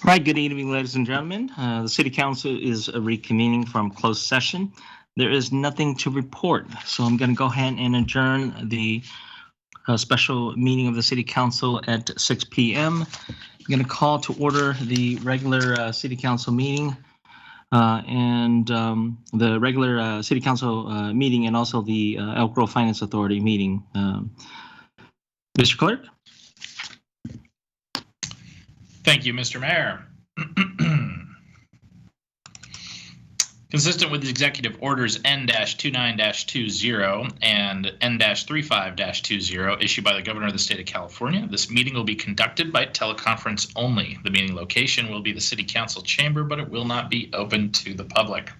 Right, good evening, ladies and gentlemen. The City Council is reconvening from closed session. There is nothing to report, so I'm going to go ahead and adjourn the special meeting of the City Council at 6 p.m. I'm going to call to order the regular City Council meeting and the regular City Council meeting and also the Elk Grove Finance Authority meeting. Mr. Clerk? Thank you, Mr. Mayor. Consistent with the Executive Orders N-29-20 and N-35-20 issued by the Governor of the State of California, this meeting will be conducted by teleconference only. The meeting location will be the City Council chamber, but it will not be open to the public.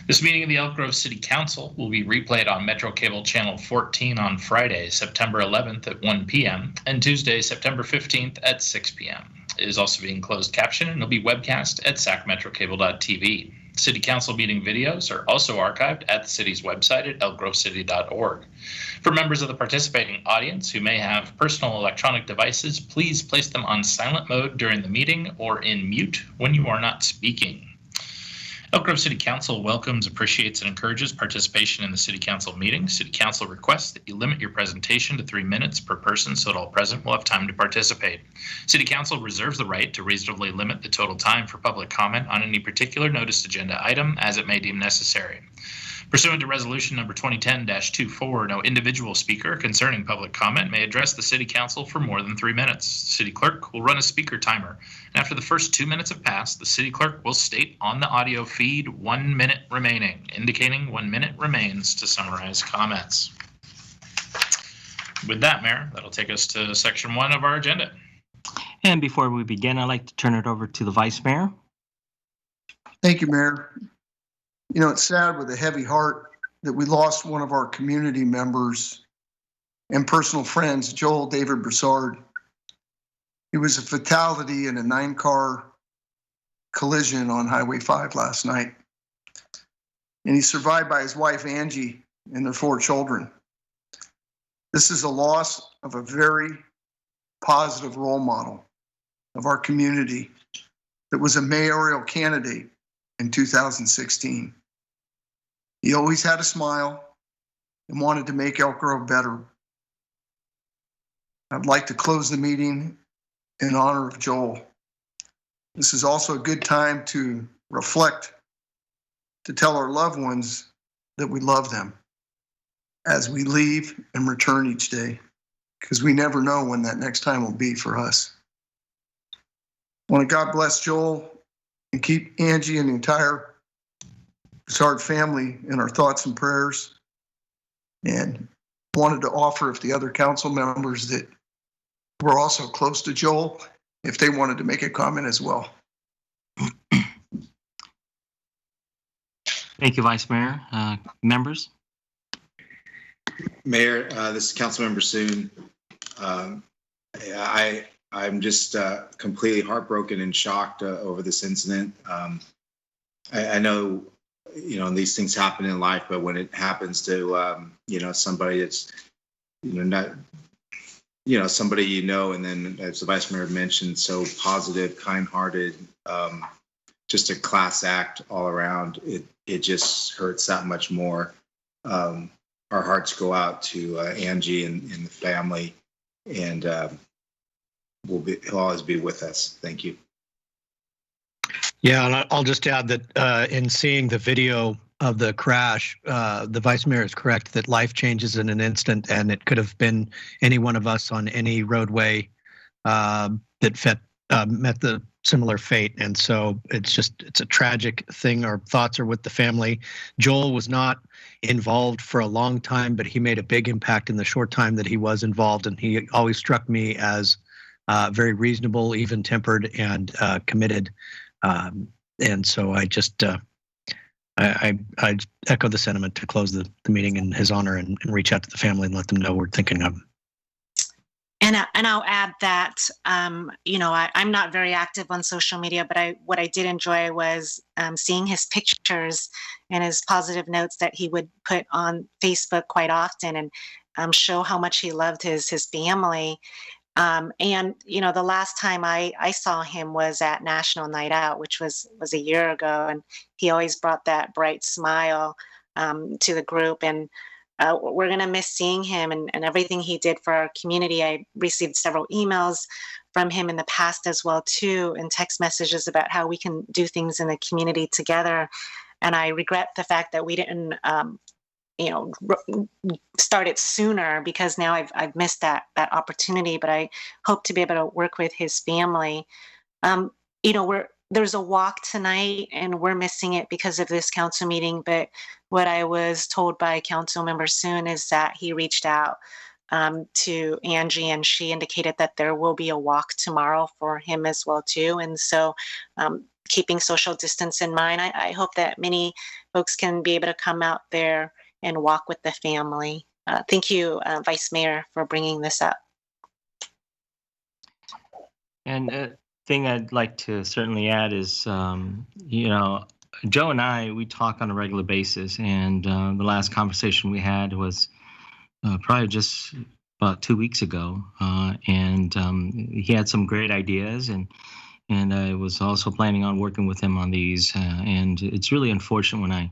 This meeting of the Elk Grove City Council will be replayed on Metro Cable Channel 14 on Friday, September 11th at 1 p.m. and Tuesday, September 15th at 6 p.m. It is also being closed captioned and will be webcast at sacmetrocable.tv. City Council meeting videos are also archived at the city's website at elkgrovecity.org. For members of the participating audience who may have personal electronic devices, please place them on silent mode during the meeting or in mute when you are not speaking. Elk Grove City Council welcomes, appreciates, and encourages participation in the City Council meeting. City Council requests that you limit your presentation to 3 minutes per person so that all present will have time to participate. City Council reserves the right to reasonably limit the total time for public comment on any particular noticed agenda item as it may deem necessary. Pursuant to Resolution Number 2010-24, no individual speaker concerning public comment may address the City Council for more than 3 minutes. City Clerk will run a speaker timer, and after the first 2 minutes have passed, the City Clerk will state on the audio feed 1 minute remaining, indicating 1 minute remains to summarize comments. With that, Mayor, that'll take us to Section 1 of our agenda. And before we begin, I'd like to turn it over to the Vice Mayor. Thank you, Mayor. You know, it's sad with a heavy heart that we lost one of our community members and personal friends, Joel David Broussard. He was a fatality in a 9-car collision on Highway 5 last night. And he's survived by his wife, Angie, and their 4 children. This is a loss of a very positive role model of our community that was a mayoral candidate in 2016. He always had a smile and wanted to make Elk Grove better. I'd like to close the meeting in honor of Joel. This is also a good time to reflect, to tell our loved ones that we love them as we leave and return each day, because we never know when that next time will be for us. I want to God bless Joel and keep Angie and the entire Broussard family in our thoughts and prayers, and wanted to offer if the other council members that were also close to Joel, if they wanted to make a comment as well. Thank you, Vice Mayor. Members? Mayor, this is Councilmember Soon. I'm just completely heartbroken and shocked over this incident. I know, you know, these things happen in life, but when it happens to, you know, somebody that's, you know, not, you know, somebody, you know, and then as the Vice Mayor mentioned, so positive, kind-hearted, just a class act all around, it just hurts that much more. Our hearts go out to Angie and the family, and he'll always be with us. Thank you. Yeah, and I'll just add that in seeing the video of the crash, the Vice Mayor is correct that life changes in an instant, and it could have been any one of us on any roadway that met the similar fate. And so it's a tragic thing. Our thoughts are with the family. Joel was not involved for a long time, but he made a big impact in the short time that he was involved, and he always struck me as very reasonable, even-tempered, and committed. And so I just I echo the sentiment to close the meeting in his honor and reach out to the family and let them know we're thinking of him. And I'll add that you know, I'm not very active on social media, but what I did enjoy was seeing his pictures and his positive notes that he would put on Facebook quite often, and show how much he loved his family. And the last time I saw him was at National Night Out, which was a year ago, and he always brought that bright smile to the group. And we're gonna miss seeing him and everything he did for our community. I received several emails from him in the past as well too, and text messages about how we can do things in the community together. And I regret the fact that we didn't start it sooner, because now I've missed that opportunity. But I hope to be able to work with his family. There's a walk tonight, and we're missing it because of this council meeting. But what I was told by Council Member Soon is that he reached out to Angie, and she indicated that there will be a walk tomorrow for him as well too. And so, keeping social distance in mind, I hope that many folks can be able to come out there and walk with the family. Thank you, Vice Mayor, for bringing this up. And thing I'd like to certainly add is, Joe and I, we talk on a regular basis, and the last conversation we had was probably just about 2 weeks ago, and he had some great ideas, and I was also planning on working with him on these, and it's really unfortunate when I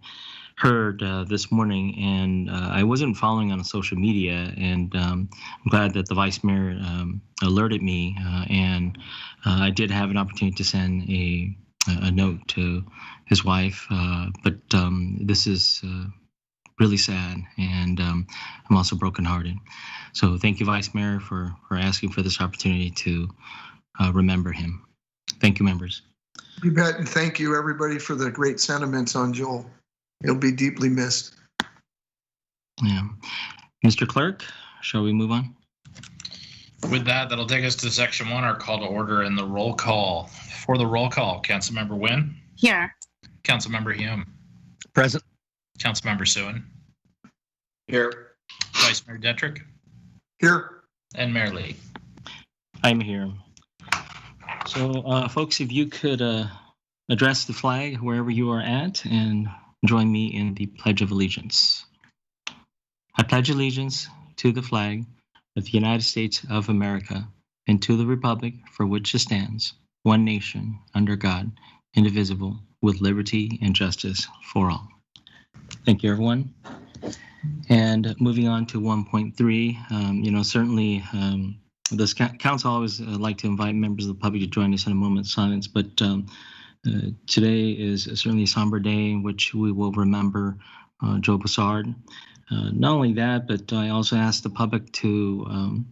heard this morning, and I wasn't following on social media, and I'm glad that the Vice Mayor alerted me, and I did have an opportunity to send a note to his wife, but this is really sad, and I'm also brokenhearted. So thank you, Vice Mayor, for asking for this opportunity to remember him. Thank you, members. You bet, and thank you, everybody, for the great sentiments on Joel. He'll be deeply missed. Yeah. Mr. Clerk, shall we move on? With that, that'll take us to section 1, our call to order and the roll call. For the roll call, Councilmember Nguyen. Here. Councilmember Hume. Present. Councilmember Suen. Here. Vice Mayor Detrick. Here. And Mayor Lee. I'm here. So, folks, if you could address the flag wherever you are at and join me in the Pledge of Allegiance. I pledge allegiance to the flag of the United States of America and to the republic for which it stands, one nation, under God, indivisible, with liberty and justice for all. Thank you, everyone. And moving on to 1.3, certainly this council always like to invite members of the public to join us in a moment of silence, but today is certainly a somber day in which we will remember Joe Broussard. Not only that, but I also ask the public to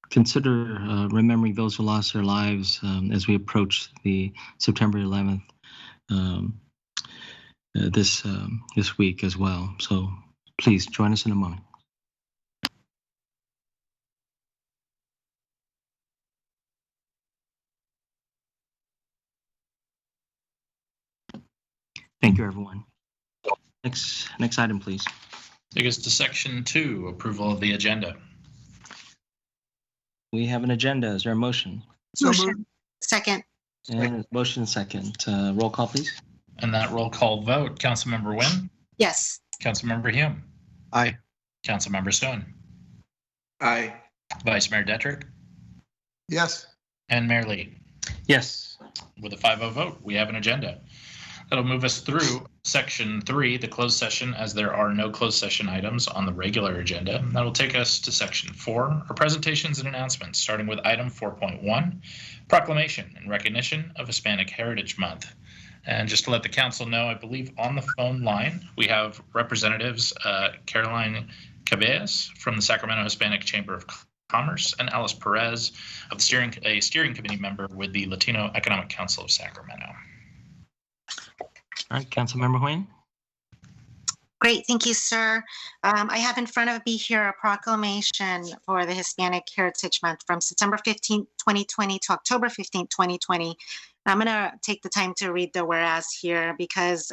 consider remembering those who lost their lives as we approach the September 11th this week as well. So please join us in a moment. Thank you, everyone. Next item, please. Take us to section 2, approval of the agenda. We have an agenda. Is there a motion? Motion. Second. And motion second. Roll call, please. And that roll call vote, Councilmember Nguyen. Yes. Councilmember Hume. Aye. Councilmember Suen. Aye. Vice Mayor Detrick. Yes. And Mayor Lee. Yes. With a 5-0 vote, we have an agenda. That'll move us through section 3, the closed session, as there are no closed session items on the regular agenda. That'll take us to section 4, our presentations and announcements, starting with item 4.1, Proclamation in recognition of Hispanic Heritage Month. And just to let the council know, I believe on the phone line, we have representatives Caroline Cabellas from the Sacramento Hispanic Chamber of Commerce and Alice Perez, of a steering committee member with the Latino Economic Council of Sacramento. All right, Councilmember Nguyen. Great, thank you, sir. I have in front of me here a proclamation for the Hispanic Heritage Month from September 15th, 2020 to October 15th, 2020. I'm going to take the time to read the whereas here because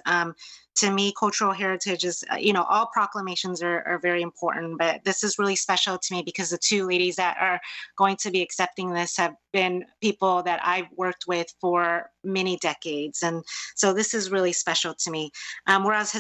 to me, cultural heritage is, all proclamations are very important, but this is really special to me because the two ladies that are going to be accepting this have been people that I've worked with for many decades. And so this is really special to me. Whereas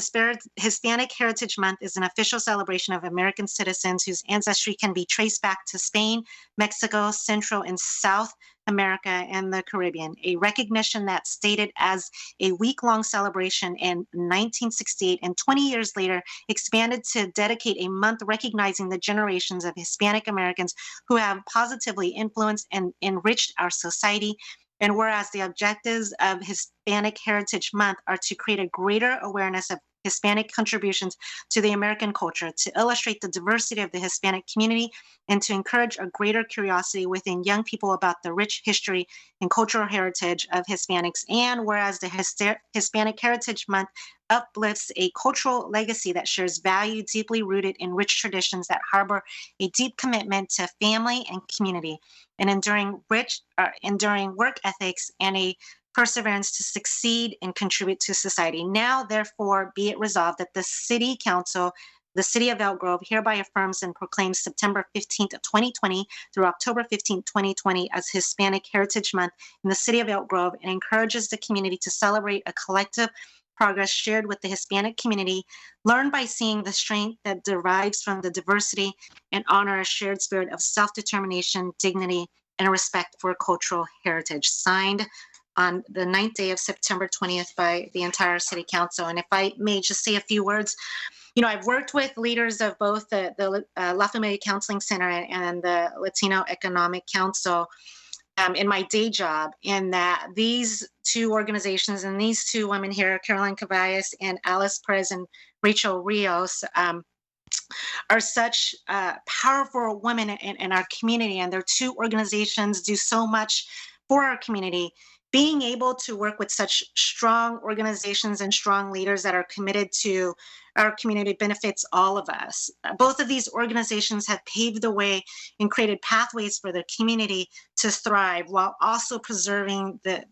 Hispanic Heritage Month is an official celebration of American citizens whose ancestry can be traced back to Spain, Mexico, Central and South America, and the Caribbean, a recognition that stated as a week-long celebration in 1968 and 20 years later expanded to dedicate a month recognizing the generations of Hispanic Americans who have positively influenced and enriched our society. And whereas the objectives of Hispanic Heritage Month are to create a greater awareness of Hispanic contributions to the American culture, to illustrate the diversity of the Hispanic community, and to encourage a greater curiosity within young people about the rich history and cultural heritage of Hispanics. And whereas the Hispanic Heritage Month uplifts a cultural legacy that shares value deeply rooted in rich traditions that harbor a deep commitment to family and community, and enduring work ethics and a perseverance to succeed and contribute to society. Now, therefore, be it resolved that the City Council, the City of Elk Grove, hereby affirms and proclaims September 15th, 2020 through October 15th, 2020 as Hispanic Heritage Month in the City of Elk Grove, and encourages the community to celebrate a collective progress shared with the Hispanic community, learn by seeing the strength that derives from the diversity, and honor a shared spirit of self-determination, dignity, and respect for cultural heritage. Signed on the 9th day of September 20th by the entire City Council. And if I may just say a few words, I've worked with leaders of both the La Familia Counseling Center and the Latino Economic Council in my day job, in that these two organizations and these two women here, Caroline Caballas and Alice Perez and Rachel Rios, are such powerful women in our community, and their two organizations do so much for our community. Being able to work with such strong organizations and strong leaders that are committed to our community benefits all of us. Both of these organizations have paved the way and created pathways for the community to thrive while also preserving the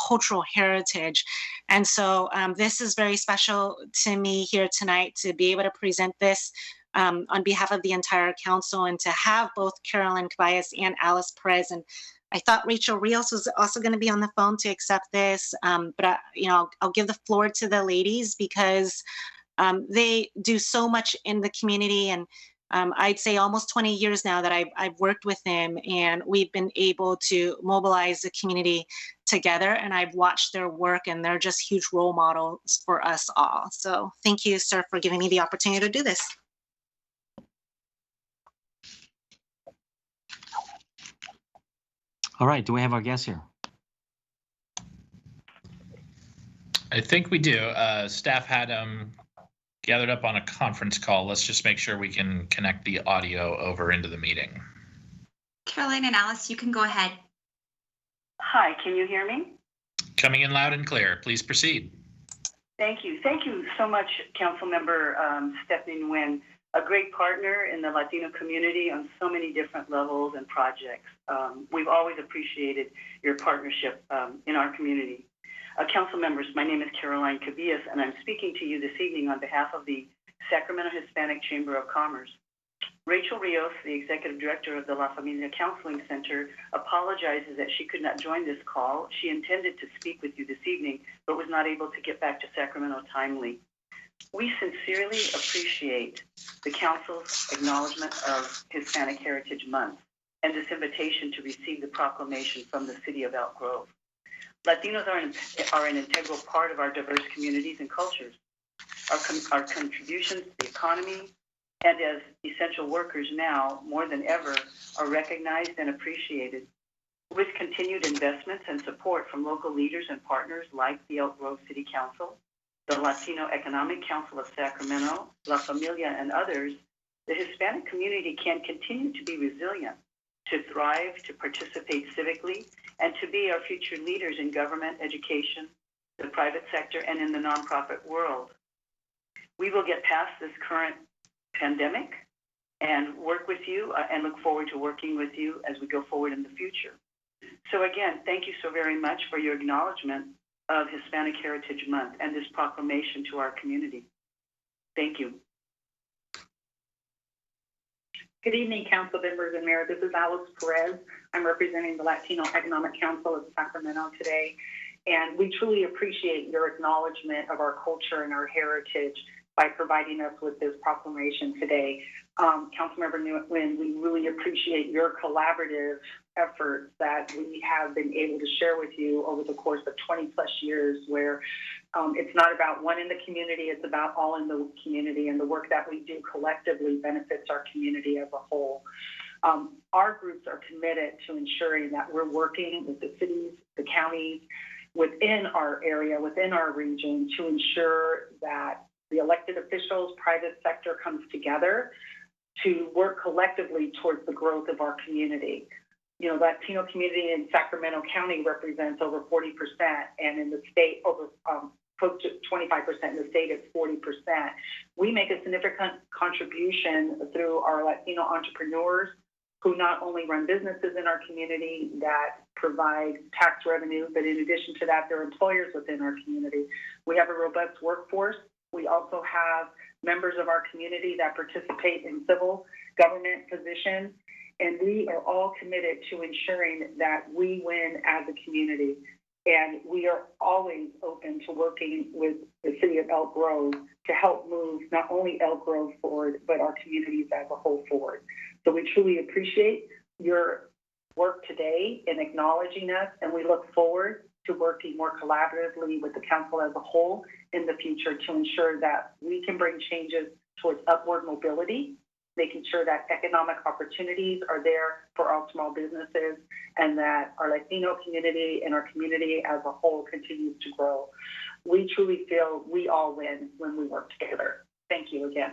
cultural heritage. And so this is very special to me here tonight to be able to present this on behalf of the entire council, and to have both Caroline Caballas and Alice Perez. And I thought Rachel Rios was also going to be on the phone to accept this, but I'll give the floor to the ladies because they do so much in the community, and I'd say almost 20 years now that I've worked with them, and we've been able to mobilize the community together, and I've watched their work, and they're just huge role models for us all. So thank you, sir, for giving me the opportunity to do this. All right, do we have our guests here? I think we do. Staff had gathered up on a conference call. Let's just make sure we can connect the audio over into the meeting. Caroline and Alice, you can go ahead. Hi, can you hear me? Coming in loud and clear. Please proceed. Thank you. Thank you so much, Councilmember Stephanie Nguyen, a great partner in the Latino community on so many different levels and projects. We've always appreciated your partnership in our community. Council members, my name is Caroline Caballas, and I'm speaking to you this evening on behalf of the Sacramento Hispanic Chamber of Commerce. Rachel Rios, the Executive Director of the La Familia Counseling Center, apologizes that she could not join this call. She intended to speak with you this evening, but was not able to get back to Sacramento timely. We sincerely appreciate the Council's acknowledgement of Hispanic Heritage Month and this invitation to receive the proclamation from the City of Elk Grove. Latinos are an integral part of our diverse communities and cultures. Our contributions to the economy and as essential workers now, more than ever, are recognized and appreciated. With continued investments and support from local leaders and partners like the Elk Grove City Council, the Latino Economic Council of Sacramento, La Familia, and others, the Hispanic community can continue to be resilient, to thrive, to participate civically, and to be our future leaders in government, education, the private sector, and in the nonprofit world. We will get past this current pandemic and work with you and look forward to working with you as we go forward in the future. So again, thank you so very much for your acknowledgement of Hispanic Heritage Month and this proclamation to our community. Thank you. Good evening, council members and mayor. This is Alice Perez. I'm representing the Latino Economic Council of Sacramento today. And we truly appreciate your acknowledgement of our culture and our heritage by providing us with this proclamation today. Councilmember Nguyen, we really appreciate your collaborative efforts that we have been able to share with you over the course of 20 plus years, where it's not about one in the community, it's about all in the community, and the work that we do collectively benefits our community as a whole. Our groups are committed to ensuring that we're working with the cities, the counties, within our area, within our region, to ensure that the elected officials, private sector comes together to work collectively towards the growth of our community. You know, Latino community in Sacramento County represents over 40%, and in the state, over close to 25%. In the state, it's 40%. We make a significant contribution through our Latino entrepreneurs who not only run businesses in our community that provide tax revenue, but in addition to that, they're employers within our community. We have a robust workforce. We also have members of our community that participate in civil government positions, and we are all committed to ensuring that we win as a community. And we are always open to working with the city of Elk Grove to help move not only Elk Grove forward, but our communities as a whole forward. So we truly appreciate your work today in acknowledging us, and we look forward to working more collaboratively with the council as a whole in the future to ensure that we can bring changes towards upward mobility, making sure that economic opportunities are there for all small businesses, and that our Latino community and our community as a whole continues to grow. We truly feel we all win when we work together. Thank you again.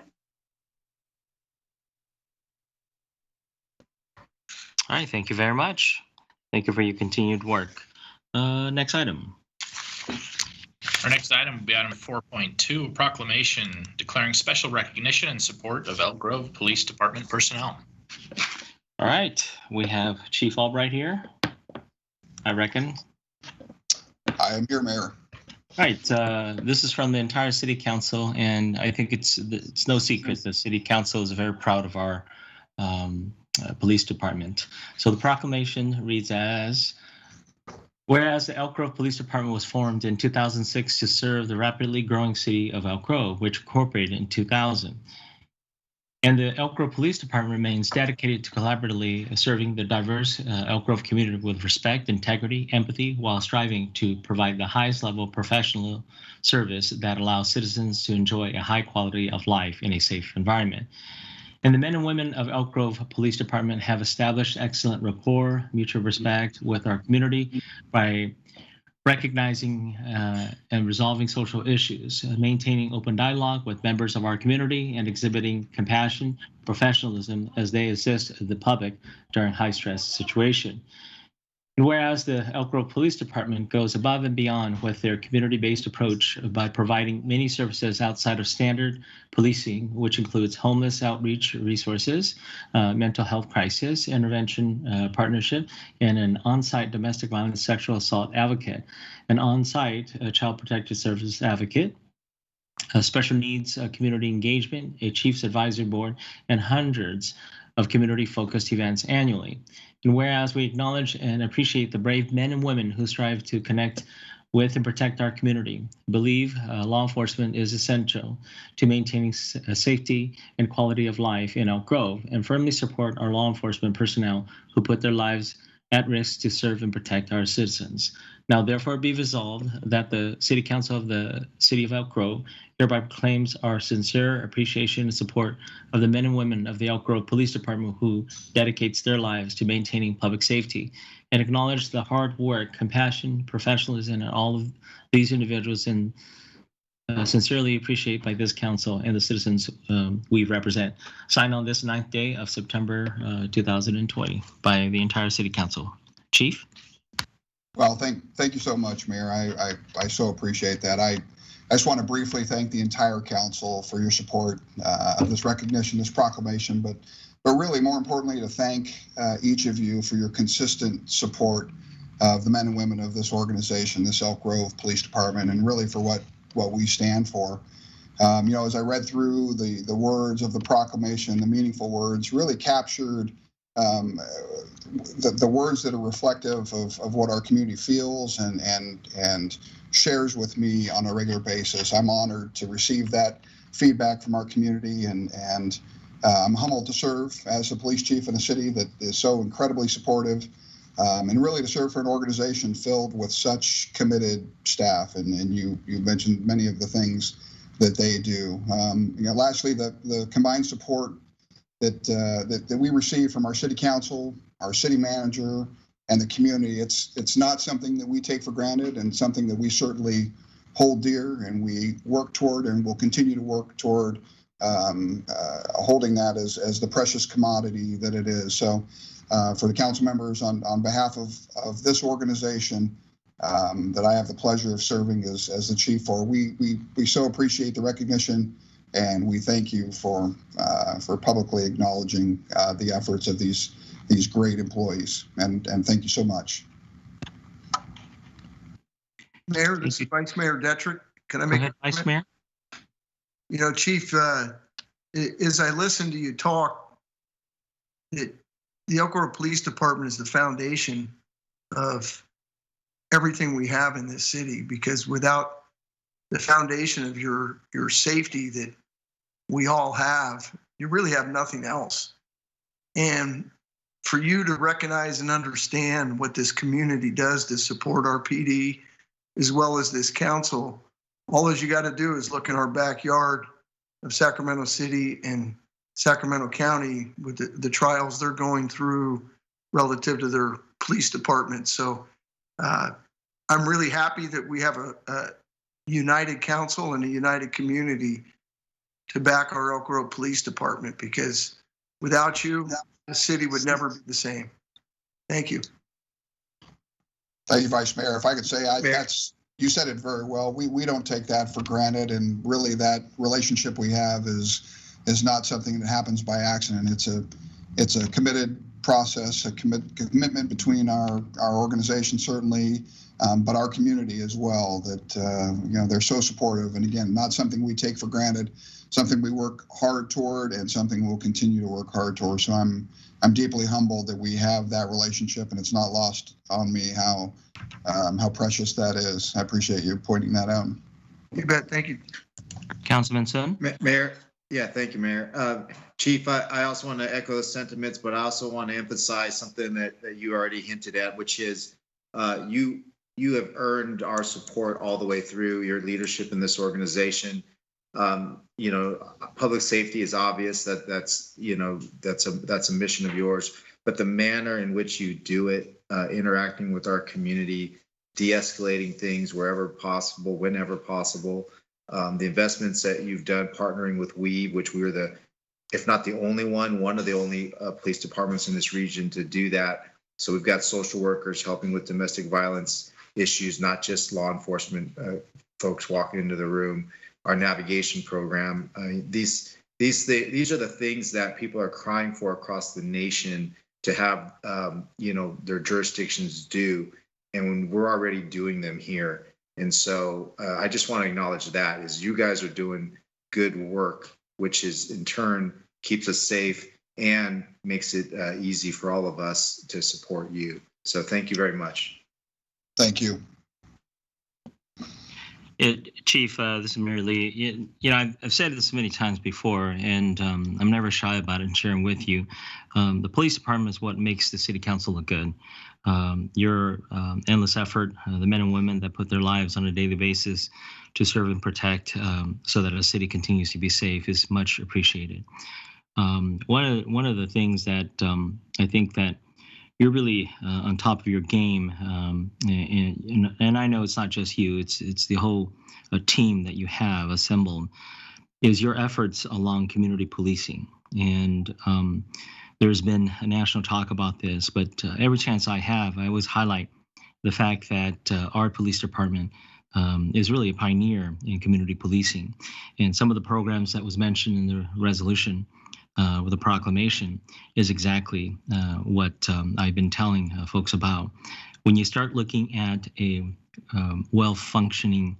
All right, thank you very much. Thank you for your continued work. Next item. Our next item will be item 4.2, a proclamation declaring special recognition and support of Elk Grove Police Department personnel. All right, we have Chief Albright here, I reckon. I am here, Mayor. All right, this is from the entire City Council, and I think it's no secret the City Council is very proud of our police department. So the proclamation reads as, whereas the Elk Grove Police Department was formed in 2006 to serve the rapidly growing city of Elk Grove, which incorporated in 2000. And the Elk Grove Police Department remains dedicated to collaboratively serving the diverse Elk Grove community with respect, integrity, empathy, while striving to provide the highest level of professional service that allows citizens to enjoy a high quality of life in a safe environment. And the men and women of Elk Grove Police Department have established excellent rapport, mutual respect with our community by recognizing and resolving social issues, maintaining open dialogue with members of our community, and exhibiting compassion, professionalism as they assist the public during high-stress situation. And whereas the Elk Grove Police Department goes above and beyond with their community-based approach by providing many services outside of standard policing, which includes homeless outreach resources, mental health crisis intervention partnership, and an on-site domestic violence sexual assault advocate, an on-site child protective service advocate, special needs community engagement, a chief's advisory board, and hundreds of community-focused events annually. And whereas we acknowledge and appreciate the brave men and women who strive to connect with and protect our community, believe law enforcement is essential to maintaining safety and quality of life in Elk Grove, and firmly support our law enforcement personnel who put their lives at risk to serve and protect our citizens. Now, therefore, be resolved that the City Council of the City of Elk Grove hereby proclaims our sincere appreciation and support of the men and women of the Elk Grove Police Department who dedicates their lives to maintaining public safety, and acknowledge the hard work, compassion, professionalism, and all of these individuals, and sincerely appreciate by this council and the citizens we represent. Signed on this 9th day of September 2020 by the entire City Council. Chief? Well, thank you so much, Mayor. I so appreciate that. I just want to briefly thank the entire council for your support of this recognition, this proclamation, but really more importantly to thank each of you for your consistent support of the men and women of this organization, this Elk Grove Police Department, and really for what we stand for. As I read through the words of the proclamation, the meaningful words really captured the words that are reflective of what our community feels and shares with me on a regular basis. I'm honored to receive that feedback from our community, and I'm humbled to serve as the police chief in a city that is so incredibly supportive, and really to serve for an organization filled with such committed staff. And you mentioned many of the things that they do. Lastly, the combined support that we receive from our city council, our city manager, and the community, it's not something that we take for granted, and something that we certainly hold dear, and we work toward, and will continue to work toward holding that as the precious commodity that it is. So for the council members, on behalf of this organization that I have the pleasure of serving as the chief for, we so appreciate the recognition, and we thank you for publicly acknowledging the efforts of these great employees, and thank you so much. Mayor, this is Vice Mayor Detrick. Can I make a Vice Mayor? Chief, as I listen to you talk, the Elk Grove Police Department is the foundation of everything we have in this city, because without the foundation of your safety that we all have, you really have nothing else. And for you to recognize and understand what this community does to support our PD, as well as this council, all you got to do is look in our backyard of Sacramento City and Sacramento County with the trials they're going through relative to their police department. So I'm really happy that we have a united council and a united community to back our Elk Grove Police Department, because without you, the city would never be the same. Thank you. Thank you, Vice Mayor. If I could say, you said it very well. We don't take that for granted, and really that relationship we have is not something that happens by accident. It's a committed process, a commitment between our organization certainly, but our community as well. That they're so supportive, and again, not something we take for granted. Something we work hard toward, and something we'll continue to work hard toward. So I'm deeply humbled that we have that relationship, and it's not lost on me how precious that is. I appreciate you pointing that out. You bet. Thank you. Councilman Sun? Mayor, yeah, thank you, Mayor. Chief, I also want to echo the sentiments, but I also want to emphasize something that you already hinted at, which is you have earned our support all the way through your leadership in this organization. Public safety is obvious, that's a mission of yours, but the manner in which you do it, interacting with our community, de-escalating things wherever possible, whenever possible, the investments that you've done partnering with WEAVE, which we were if not the only one of the only police departments in this region to do that. So we've got social workers helping with domestic violence issues, not just law enforcement folks walking into the room. Our navigation program. These are the things that people are crying for across the nation to have, their jurisdictions do, and when we're already doing them here. And so I just want to acknowledge that is you guys are doing good work, which is in turn keeps us safe and makes it easy for all of us to support you. So thank you very much. Thank you. Chief, this is Mary Lee. I've said this many times before, and I'm never shy about it and sharing with you. The police department is what makes the city council look good. Your endless effort, the men and women that put their lives on a daily basis to serve and protect so that our city continues to be safe is much appreciated. One of the things that I think that you're really on top of your game, and I know it's not just you; it's the whole team that you have assembled. Is your efforts along community policing, and there's been a national talk about this. But every chance I have, I always highlight the fact that our police department is really a pioneer in community policing, and some of the programs that was mentioned in the resolution. With the proclamation is exactly what I've been telling folks about. when you start looking at a well-functioning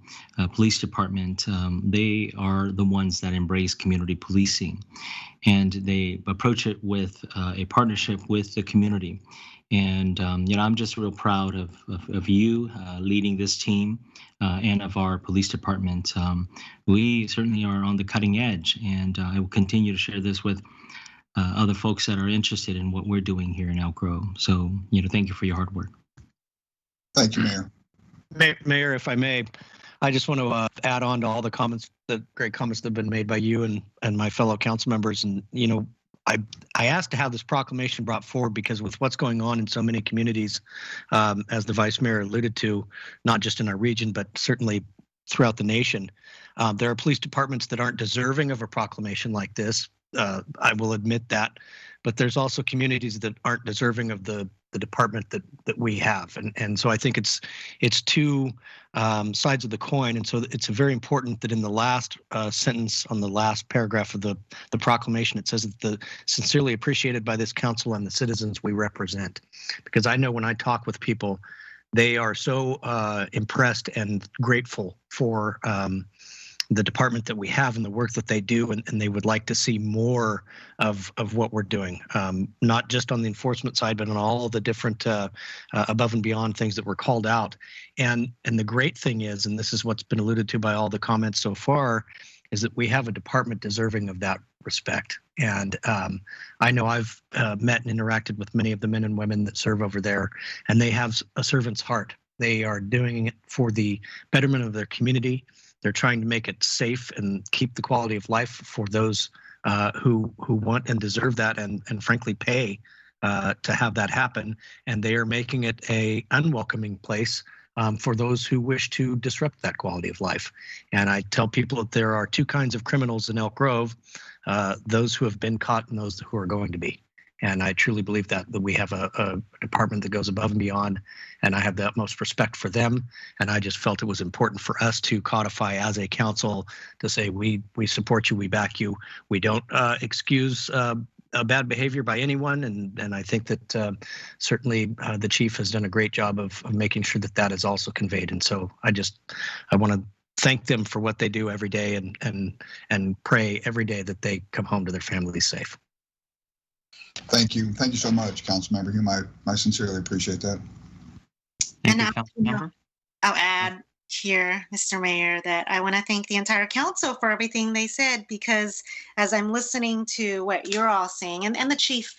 police department, they are the ones that embrace community policing, and they approach it with a partnership with the community. And I'm just real proud of you leading this team and of our police department. We certainly are on the cutting edge, and I will continue to share this with other folks that are interested in what we're doing here in Elk Grove. So, thank you for your hard work. Thank you, Mayor. Mayor, if I may, I just want to add on to all the comments, the great comments that have been made by you and my fellow council members. And, I asked to have this proclamation brought forward because with what's going on in so many communities, as the Vice Mayor alluded to, not just in our region, but certainly throughout the nation, there are police departments that aren't deserving of a proclamation like this. I will admit that, but there's also communities that aren't deserving of the department that we have, and so I think it's two sides of the coin, and so it's very important that in the last sentence on the last paragraph of the proclamation, it says that the sincerely appreciated by this council and the citizens we represent, because I know when I talk with people, they are so impressed and grateful for the department that we have and the work that they do, and they would like to see more of what we're doing, not just on the enforcement side, but on all the different above and beyond things that were called out. And the great thing is, and this is what's been alluded to by all the comments so far, is that we have a department deserving of that respect. And I know I've met and interacted with many of the men and women that serve over there, and they have a servant's heart. They are doing it for the betterment of their community. They're trying to make it safe and keep the quality of life for those who want and deserve that, and frankly pay to have that happen. And they are making it a unwelcoming place for those who wish to disrupt that quality of life. And I tell people that there are two kinds of criminals in Elk Grove, those who have been caught and those who are going to be. And I truly believe that we have a department that goes above and beyond, and I have the utmost respect for them. And I just felt it was important for us to codify as a council to say, we support you, we back you. We don't excuse bad behavior by anyone. And I think that certainly the chief has done a great job of making sure that that is also conveyed. And so I want to thank them for what they do every day, and pray every day that they come home to their families safe. Thank you so much, Councilmember Hume. I sincerely appreciate that. Thank you, Councilmember. I'll add here, Mr. Mayor, that I want to thank the entire council for everything they said, because as I'm listening to what you're all saying, and the chief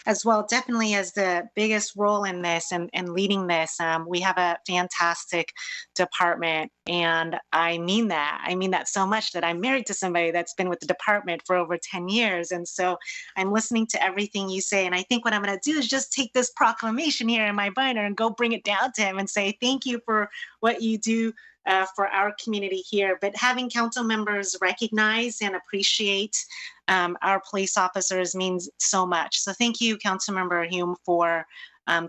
as well, definitely has the biggest role in this and leading this. We have a fantastic department, and I mean that so much that I'm married to somebody that's been with the department for over 10 years. And so I'm listening to everything you say, and I think what I'm going to do is just take this proclamation here in my binder and go bring it down to him and say, thank you for what you do for our community here. But having council members recognize and appreciate our police officers means so much. So thank you, Councilmember Hume, for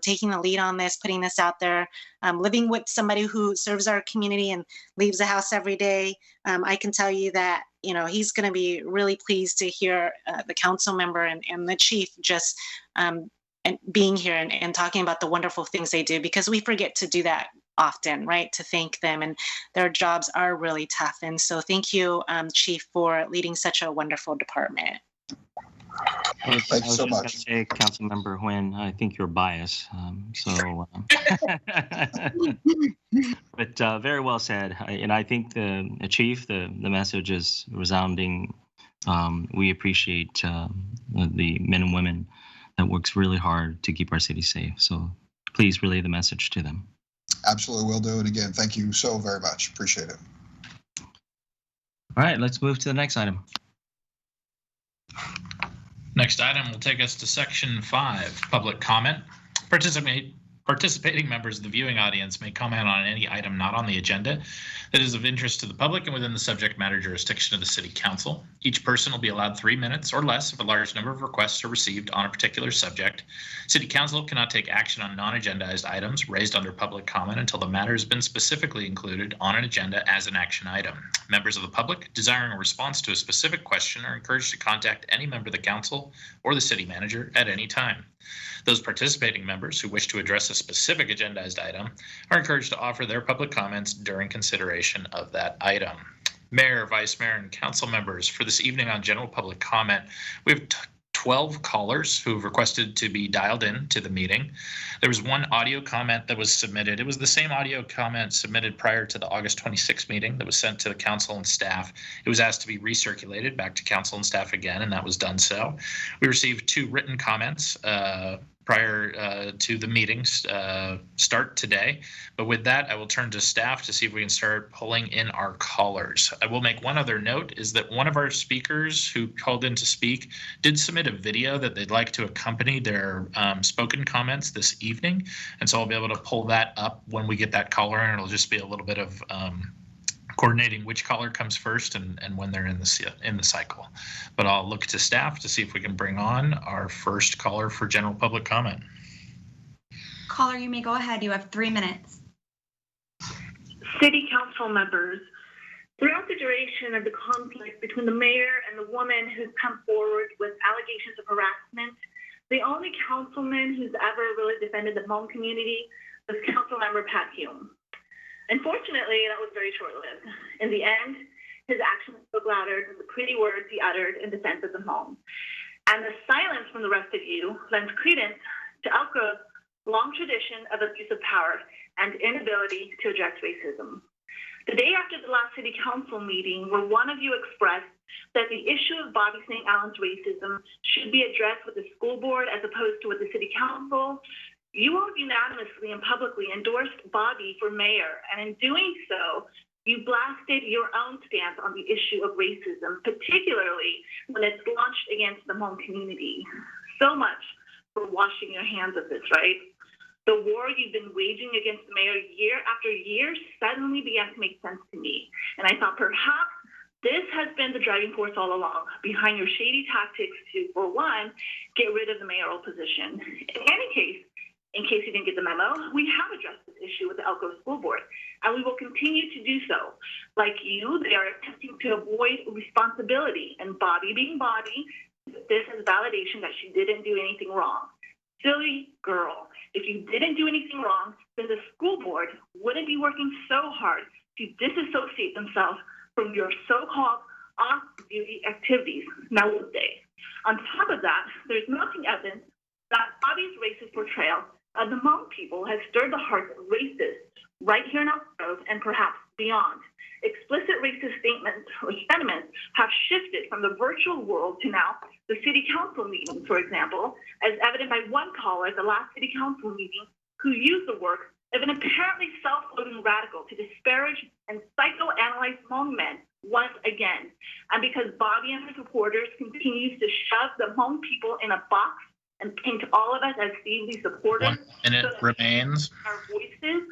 taking the lead on this, putting this out there. Living with somebody who serves our community and leaves the house every day, I can tell you that he's going to be really pleased to hear the council member and the chief just and being here and talking about the wonderful things they do, because we forget to do that often, right? To thank them, and their jobs are really tough. And so thank you, Chief, for leading such a wonderful department. Thank you so much. Say, Councilmember Nguyen, I think you're biased. But very well said. And I think the Chief, the message is resounding. We appreciate the men and women that works really hard to keep our city safe. So please relay the message to them. Absolutely will do. And again, thank you so very much. Appreciate it. All right, let's move to the next item. Next item will take us to Section 5, Public Comment. Participating members of the viewing audience may comment on any item not on the agenda that is of interest to the public and within the subject matter jurisdiction of the City Council. Each person will be allowed 3 minutes or less if a large number of requests are received on a particular subject. City Council cannot take action on non-agendized items raised under public comment until the matter has been specifically included on an agenda as an action item. Members of the public desiring a response to a specific question are encouraged to contact any member of the council or the city manager at any time. Those participating members who wish to address a specific agendized item are encouraged to offer their public comments during consideration of that item. Mayor, Vice Mayor, and council members, for this evening on general public comment, we have 12 callers who've requested to be dialed in to the meeting. There was one audio comment that was submitted. It was the same audio comment submitted prior to the August 26th meeting that was sent to the council and staff. It was asked to be recirculated back to council and staff again, and that was done so. We received 2 written comments prior to the meetings start today. But with that, I will turn to staff to see if we can start pulling in our callers. I will make one other note, is that one of our speakers who called in to speak did submit a video that they'd like to accompany their spoken comments this evening. And so I'll be able to pull that up when we get that caller, and it'll just be a little bit of coordinating which caller comes first and when they're in the cycle. But I'll look to staff to see if we can bring on our first caller for general public comment. Caller, you may go ahead. You have 3 minutes. City council members, throughout the duration of the conflict between the mayor and the woman who's come forward with allegations of harassment, the only councilman who's ever really defended the Hmong community was Councilmember Pat Hume. Unfortunately, that was very short-lived. In the end, his actions spoke louder than the pretty words he uttered in defense of the Hmong. And the silence from the rest of you lends credence to Elk Grove's long tradition of abuse of power and inability to address racism. The day after the last city council meeting, where one of you expressed that the issue of Bobby St. Allen's racism should be addressed with the school board as opposed to with the city council, you all unanimously and publicly endorsed Bobby for mayor, and in doing so, you blasted your own stance on the issue of racism, particularly when it's launched against the Hmong community. So much for washing your hands of this, right? The war you've been waging against the mayor year after year suddenly began to make sense to me, and I thought perhaps this has been the driving force all along behind your shady tactics to, for one, get rid of the mayoral position. In any case you didn't get the memo, we have addressed this issue with the Elk Grove School Board, and we will continue to do so. Like you, they are attempting to avoid responsibility, and Bobby being Bobby, this is validation that she didn't do anything wrong. Silly girl. If you didn't do anything wrong, then the school board wouldn't be working so hard to disassociate themselves from your so-called off-duty activities, now would they? On top of that, there's mounting evidence that Bobby's racist portrayal of the Hmong people has stirred the hearts of racists right here in Elk Grove and perhaps beyond. Explicit racist statements or sentiments have shifted from the virtual world to now the city council meeting, for example, as evident by one caller at the last city council meeting who used the work of an apparently self-loathing radical to disparage and psychoanalyze Hmong men once again. And because Bobby and his supporters continues to shove the Hmong people in a box and paint all of us as thievery supporters. 1 minute remains. Our voices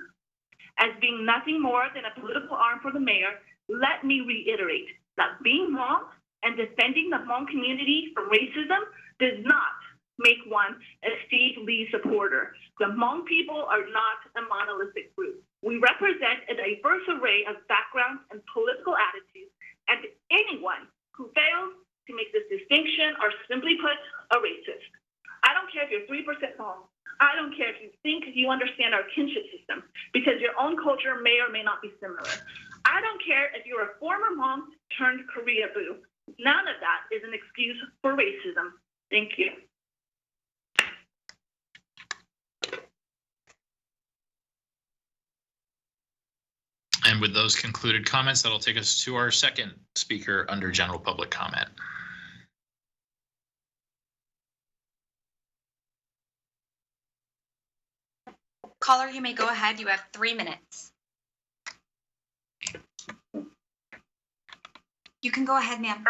as being nothing more than a political arm for the mayor, let me reiterate that being Hmong and defending the Hmong community from racism does not make one a Steve Lee supporter. The Hmong people are not a monolithic group. We represent a diverse array of backgrounds and political attitudes, and anyone who fails to make this distinction are simply put a racist. I don't care if you're 3% Hmong. I don't care if you think you understand our kinship system, because your own culture may or may not be similar. I don't care if you're a former Hmong turned Korea boo. None of that is an excuse for racism. Thank you. And with those concluded comments, that'll take us to our second speaker under general public comment. Caller, you may go ahead. You have 3 minutes. You can go ahead, ma'am.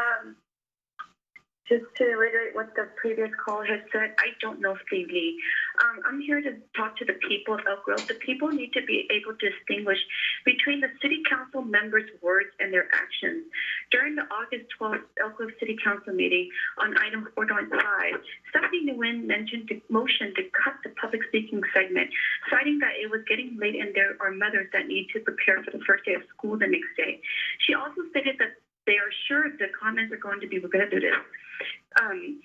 Just to reiterate what the previous caller has said, I don't know Steve Lee. I'm here to talk to the people of Elk Grove. The people need to be able to distinguish between the city council members' words and their actions. During the August 12th Elk Grove City Council meeting on item 4.5, Stephanie Nguyen mentioned the motion to cut the public speaking segment, citing that it was getting late and there are mothers that need to prepare for the first day of school the next day. She also stated that they are sure the comments are going to be repetitive.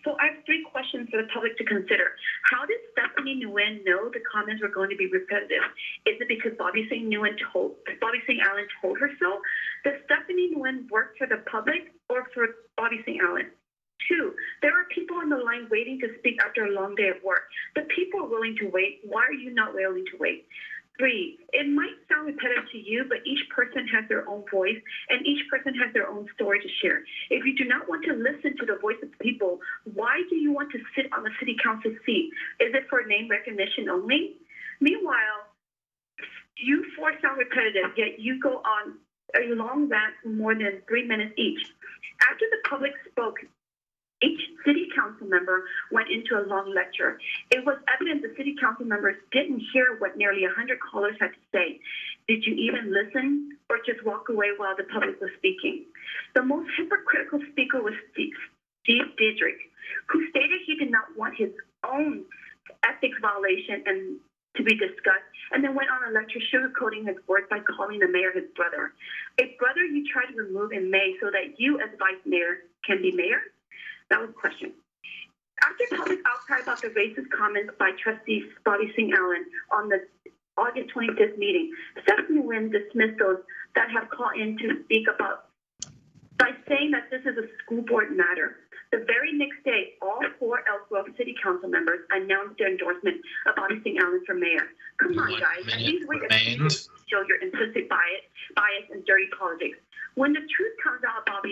So I have 3 questions for the public to consider. How did Stephanie Nguyen know the comments were going to be repetitive? Is it because Bobby St. Allen told her so? Does Stephanie Nguyen work for the public or for Bobby St. Allen? 2, there are people on the line waiting to speak after a long day of work. The people are willing to wait. Why are you not willing to wait? 3, it might sound repetitive to you, but each person has their own voice and each person has their own story to share. If you do not want to listen to the voice of the people, why do you want to sit on the city council seat? Is it for name recognition only? Meanwhile, you 4 sound repetitive, yet you go on a long rant more than 3 minutes each. After the public spoke, each city council member went into a long lecture. It was evident the city council members didn't hear what nearly 100 callers had to say. Did you even listen or just walk away while the public was speaking? The most hypocritical speaker was Steve Diedrich, who stated he did not want his own ethics violation and to be discussed, and then went on a lecture sugarcoating his words by calling the mayor his brother. A brother you tried to remove in May so that you as vice mayor can be mayor? That was a question. After public outcry about the racist comments by trustee Bobby St. Allen on the August 25th meeting, Stephanie Nguyen dismissed those that have called in to speak about by saying that this is a school board matter. The very next day, all 4 Elk Grove City Council members announced their endorsement of Bobby St. Allen for mayor. Come on, guys. At least wait a few days to show your implicit bias and dirty politics. When the truth comes out about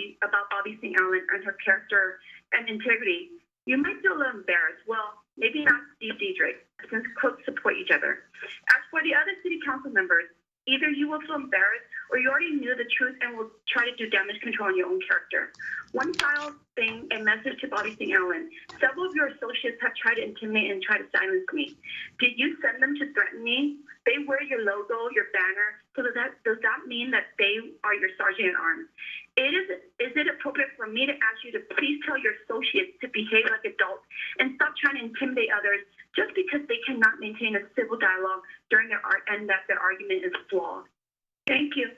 Bobby St. Allen and her character and integrity, you might feel a little embarrassed. Well, maybe not Steve Diedrich, since crooks support each other. As for the other city council members, either you will feel embarrassed or you already knew the truth and will try to do damage control on your own character. One final thing, a message to Bobby St. Allen. Several of your associates have tried to intimidate and try to silence me. Did you send them to threaten me? They wear your logo, your banner, so does that mean that they are your sergeant at arms? Is it appropriate for me to ask you to please tell your associates to behave like adults and stop trying to intimidate others just because they cannot maintain a civil dialogue during their art and that their argument is flawed? Thank you.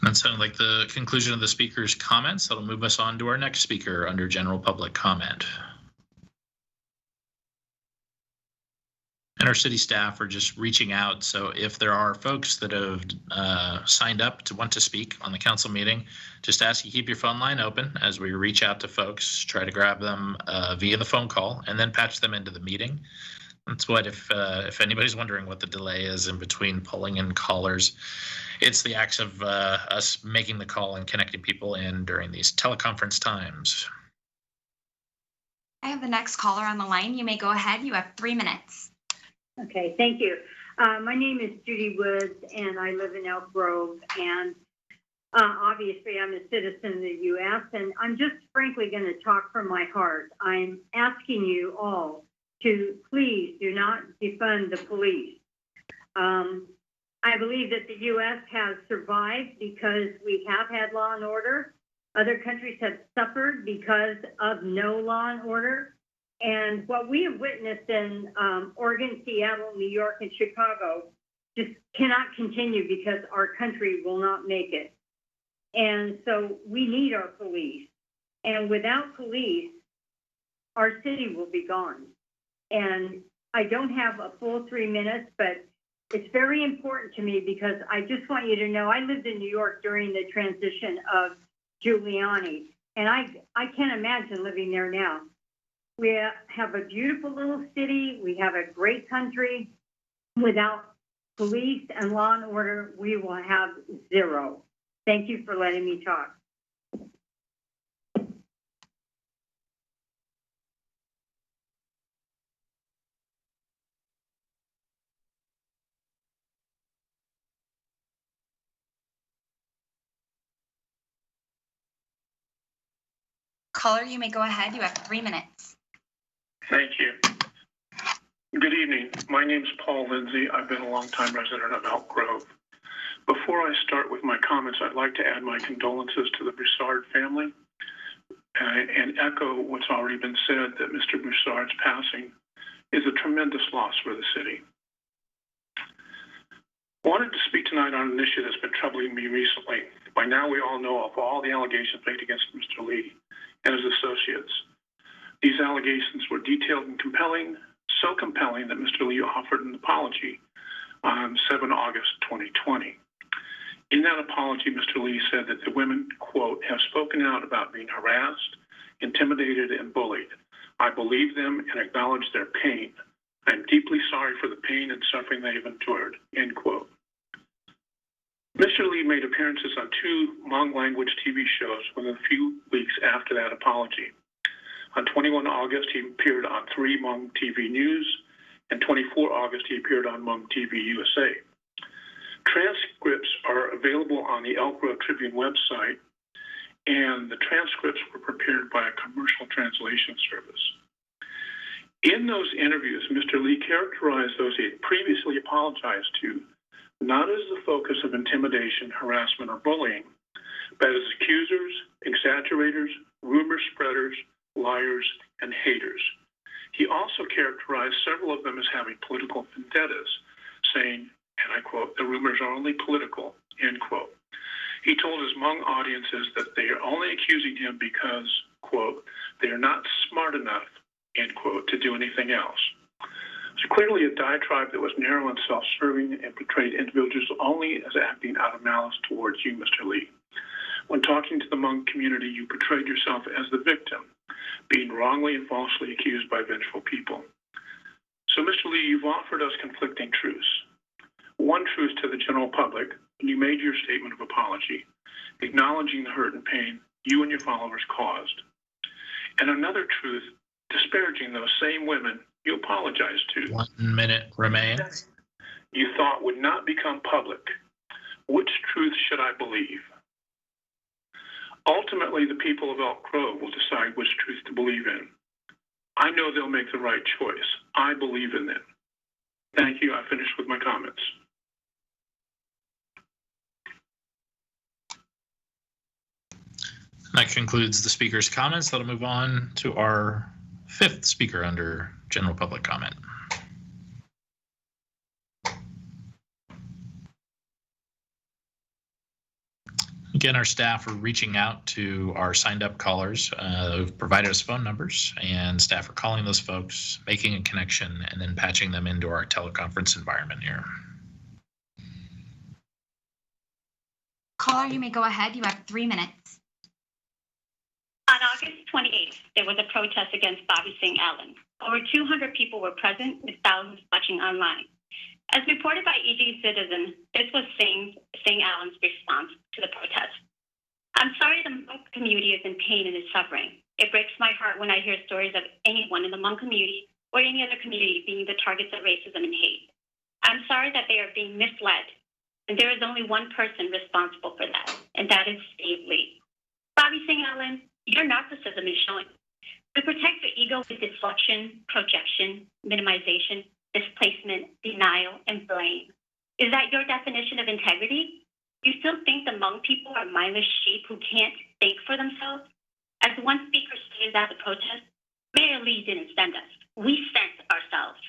That sounded like the conclusion of the speaker's comments. That'll move us on to our next speaker under general public comment. And our city staff are just reaching out. So if there are folks that have signed up to want to speak on the council meeting, just ask you keep your phone line open as we reach out to folks, try to grab them via the phone call and then patch them into the meeting. That's what, if anybody's wondering what the delay is in between polling and callers, it's the acts of us making the call and connecting people in during these teleconference times. I have the next caller on the line. You may go ahead. You have 3 minutes. Okay, thank you. My name is Judy Woods, and I live in Elk Grove. And obviously, I'm a citizen of the U.S., and I'm just frankly going to talk from my heart. I'm asking you all to please do not defund the police. I believe that the U.S. has survived because we have had law and order. Other countries have suffered because of no law and order. And what we have witnessed in Oregon, Seattle, New York, and Chicago just cannot continue because our country will not make it. And so we need our police. And without police, our city will be gone. And I don't have a full 3 minutes, but it's very important to me because I just want you to know I lived in New York during the transition of Giuliani, and I can't imagine living there now. We have a beautiful little city. We have a great country. Without police and law and order, we will have zero. Thank you for letting me talk. Caller, you may go ahead. You have 3 minutes. Thank you. Good evening. My name is Paul Lindsay. I've been a longtime resident of Elk Grove. Before I start with my comments, I'd like to add my condolences to the Broussard family and echo what's already been said, that Mr. Broussard's passing is a tremendous loss for the city. I wanted to speak tonight on an issue that's been troubling me recently. By now, we all know of all the allegations made against Mr. Lee and his associates. These allegations were detailed and compelling, so compelling that Mr. Lee offered an apology on 7 August 2020. In that apology, Mr. Lee said that the women, quote, have spoken out about being harassed, intimidated, and bullied. I believe them and acknowledge their pain. I am deeply sorry for the pain and suffering they have endured, end quote. Mr. Lee made appearances on 2 Hmong language TV shows within a few weeks after that apology. On 21 August, he appeared on 3 Hmong TV News, and 24 August, he appeared on Hmong TV USA. Transcripts are available on the Elk Grove Tribune website, and the transcripts were prepared by a commercial translation service. In those interviews, Mr. Lee characterized those he had previously apologized to not as the focus of intimidation, harassment, or bullying, but as accusers, exaggerators, rumor spreaders, liars, and haters. He also characterized several of them as having political vendettas, saying, and I quote, the rumors are only political, end quote. He told his Hmong audiences that they are only accusing him because, quote, they are not smart enough, end quote, to do anything else. It's clearly a diatribe that was narrow and self-serving and portrayed individuals only as acting out of malice towards you, Mr. Lee. When talking to the Hmong community, you portrayed yourself as the victim, being wrongly and falsely accused by vengeful people. So, Mr. Lee, you've offered us conflicting truths. One truth to the general public, when you made your statement of apology, acknowledging the hurt and pain you and your followers caused. And another truth, disparaging those same women you apologized to. 1 minute remains. You thought would not become public. Which truth should I believe? Ultimately, the people of Elk Grove will decide which truth to believe in. I know they'll make the right choice. I believe in them. Thank you. I finished with my comments. That concludes the speaker's comments. That'll move on to our 5th speaker under general public comment. Again, our staff are reaching out to our signed up callers who've provided us phone numbers, and staff are calling those folks, making a connection, and then patching them into our teleconference environment here. Caller, you may go ahead. You have 3 minutes. On August 28th, there was a protest against Bobby Singh Allen. Over 200 people were present, with thousands watching online. As reported by EG Citizen, this was Singh Allen's response to the protest. I'm sorry the Hmong community is in pain and is suffering. It breaks my heart when I hear stories of anyone in the Hmong community or any other community being the targets of racism and hate. I'm sorry that they are being misled, and there is only one person responsible for that, and that is Steve Lee. Bobby Singh Allen, your narcissism is showing. We protect your ego with deflection, projection, minimization, displacement, denial, and blame. Is that your definition of integrity? You still think the Hmong people are mindless sheep who can't think for themselves? As one speaker stated at the protest, Mayor Lee didn't send us. We sent ourselves.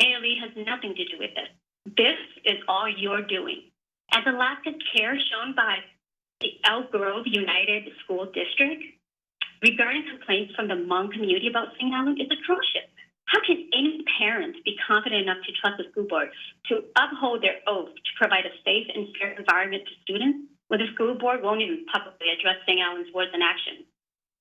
Mayor Lee has nothing to do with this. This is all you're doing. And the lack of care shown by the Elk Grove United School District regarding complaints from the Hmong community about Singh Allen is atrocious. How can any parent be confident enough to trust the school board to uphold their oath to provide a safe and fair environment to students when the school board won't even publicly address Singh Allen's words and actions?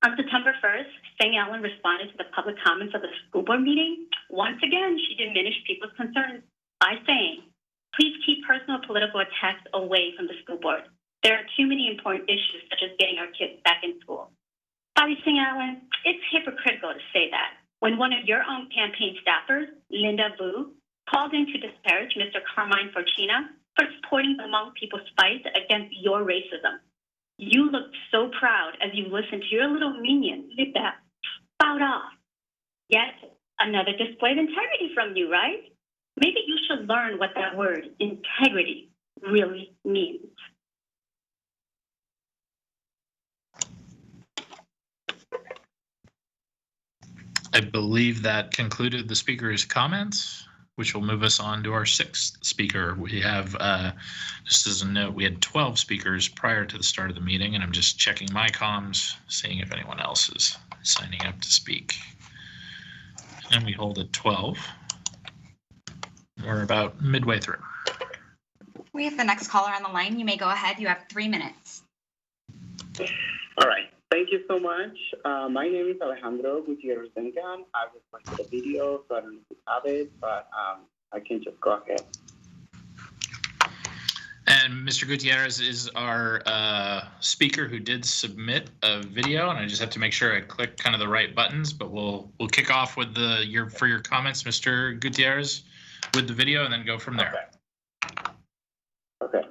On September 1st, Singh Allen responded to the public comments of the school board meeting. Once again, she diminished people's concerns by saying, please keep personal political attacks away from the school board. There are too many important issues, such as getting our kids back in school. Bobby Singh Allen, it's hypocritical to say that when one of your own campaign staffers, Linda Vu, called in to disparage Mr. Carmine Fortuna for supporting the Hmong people's fight against your racism. You looked so proud as you listened to your little minion, Lita, spout off. Yet another display of integrity from you, right? Maybe you should learn what that word, integrity, really means. I believe that concluded the speaker's comments. which will move us on to our sixth speaker. We have, just as a note, we had 12 speakers prior to the start of the meeting, and I'm just checking my comms, seeing if anyone else is signing up to speak. And we hold at 12. We're about midway through. We have the next caller on the line. You may go ahead. You have 3 minutes. All right. Thank you so much. My name is Alejandro Gutierrez Duncan. I requested a video, so I don't know if you have it, but I can just go ahead. And Mr. Gutierrez is our speaker who did submit a video, and I just have to make sure I click kind of the right buttons. But we'll kick off with your comments, Mr. Gutierrez, with the video, and then go from there. Okay.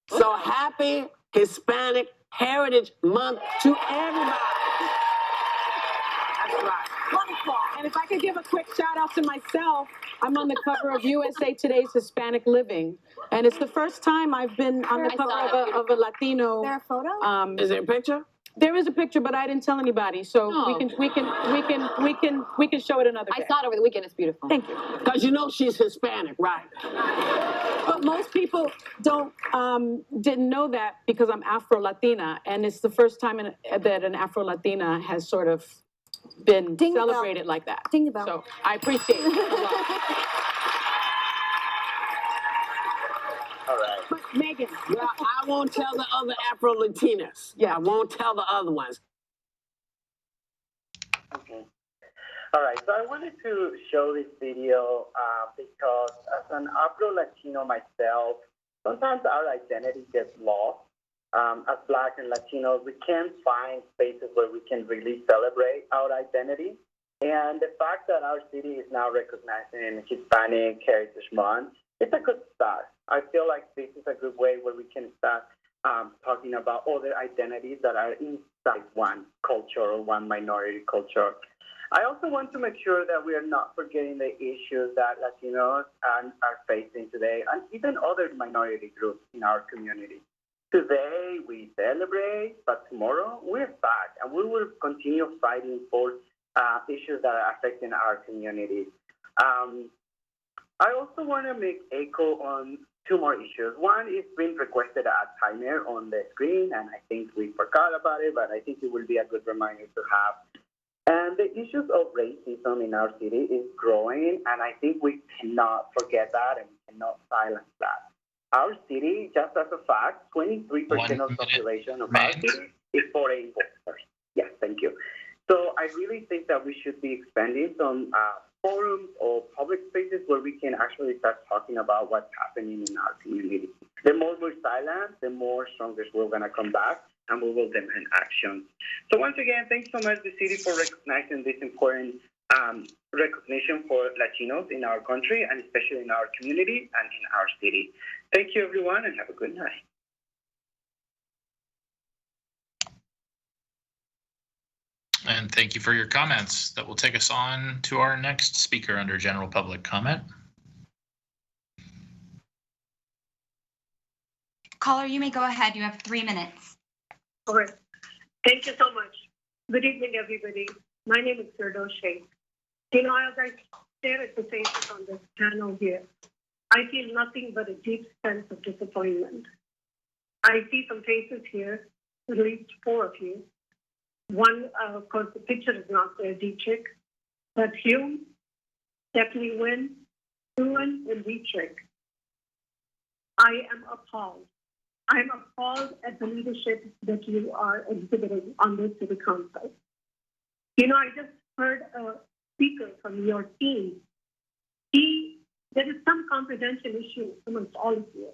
So happy Hispanic Heritage Month to everybody. That's right. Wonderful. And if I could give a quick shout out to myself, I'm on the cover of USA Today's Hispanic Living. And it's the first time I've been on the cover of a Latino. Is there a photo? Is there a picture? There is a picture, but I didn't tell anybody. So we can show it another day. I saw it over the weekend. It's beautiful. Thank you. Because you know she's Hispanic, right? But most people didn't know that because I'm Afro-Latina, and it's the first time that an Afro-Latina has sort of been celebrated like that. Ding the bell. So I appreciate it. All right. But Megan, Well, I won't tell the other Afro-Latinas. Yeah. I won't tell the other ones. Okay. All right. So I wanted to show this video because as an Afro-Latino myself, sometimes our identity gets lost. As Black and Latinos, we can't find spaces where we can really celebrate our identity. And the fact that our city is now recognizing Hispanic Heritage Month, it's a good start. I feel like this is a good way where we can start talking about other identities that are inside one culture or one minority culture. I also want to make sure that we are not forgetting the issues that Latinos are facing today, and even other minority groups in our community. Today we celebrate, but tomorrow we're back, and we will continue fighting for issues that are affecting our community. I also want to make echo on two more issues. One is being requested a timer on the screen, and I think we forgot about it, but I think it will be a good reminder to have. And the issues of racism in our city is growing, and I think we cannot forget that and cannot silence that. Our city, just as a fact, 23% of the population of our city is foreign workers. Yes, thank you. So I really think that we should be expanding some forums or public spaces where we can actually start talking about what's happening in our community. The more we're silent, the more stronger we're going to come back, and we will demand action. So once again, thanks so much, the city, for recognizing this important recognition for Latinos in our country, and especially in our community and in our city. Thank you, everyone, and have a good night. And thank you for your comments. That will take us on to our next speaker under general public comment. Caller, you may go ahead. You have 3 minutes. All right. Thank you so much. Good evening, everybody. My name is Firdaus Sheikh. You know, as I stare at the faces on this panel here, I feel nothing but a deep sense of disappointment. I see some faces here, at least 4 of you. One, of course, the picture is not there, Dietrich, but Hume, Stephanie Wynn, Susan, and Dietrich. I am appalled. I'm appalled at the leadership that you are exhibiting on this city council. You know, I just heard a speaker from your team. There is some confidential issue amongst all of you.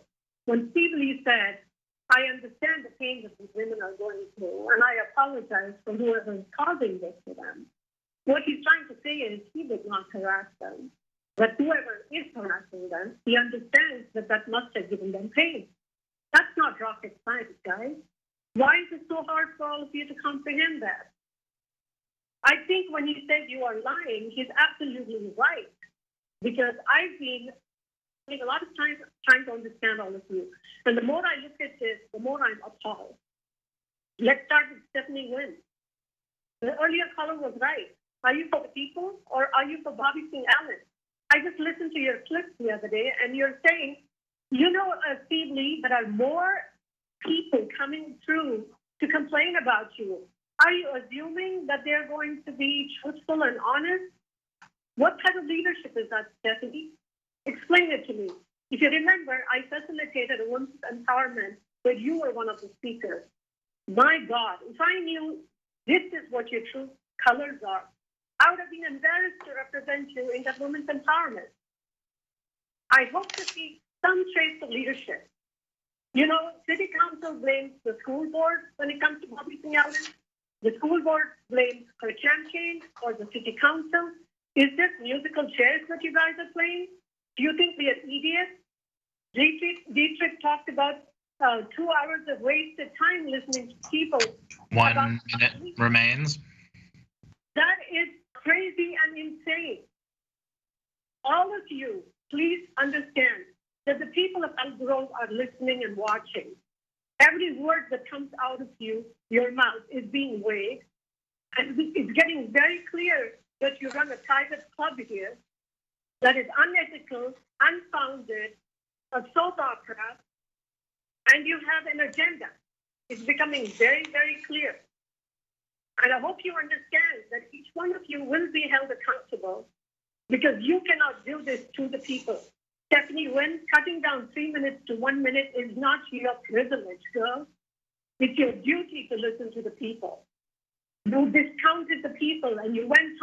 When Steve Lee said, I understand the pain that these women are going through, and I apologize for whoever is causing this to them. What he's trying to say is he did not harass them, but whoever is harassing them, he understands that that must have given them pain. That's not rocket science, guys. Why is it so hard for all of you to comprehend that? I think when he said you are lying, he's absolutely right, because I've been a lot of time trying to understand all of you. And the more I look at this, the more I'm appalled. Let's start with Stephanie Wynn. The earlier caller was right. Are you for the people or are you for Bobby Singh Allen? I just listened to your clip the other day, and you're saying, Steve Lee, there are more people coming through to complain about you. Are you assuming that they're going to be truthful and honest? What type of leadership is that, Stephanie? Explain it to me. If you remember, I facilitated a women's empowerment where you were one of the speakers. My God, if I knew this is what your true colors are, I would have been embarrassed to represent you in that women's empowerment. I hope to see some trace of leadership. City council blames the school board when it comes to Bobby Singh Allen. The school board blames her champion or the city council. Is this musical chairs that you guys are playing? Do you think we are idiots? Dietrich talked about 2 hours of wasted time listening to people. 1 minute remains. That is crazy and insane. All of you, please understand that the people of Elk Grove are listening and watching. Every word that comes out of your mouth is being weighed. And it's getting very clear that you run a private club here that is unethical, unfounded, a soap opera, and you have an agenda. It's becoming very, very clear. And I hope you understand that each one of you will be held accountable because you cannot do this to the people. Stephanie, when cutting down 3 minutes to 1 minute is not your privilege, girl. It's your duty to listen to the people. You discounted the people and you went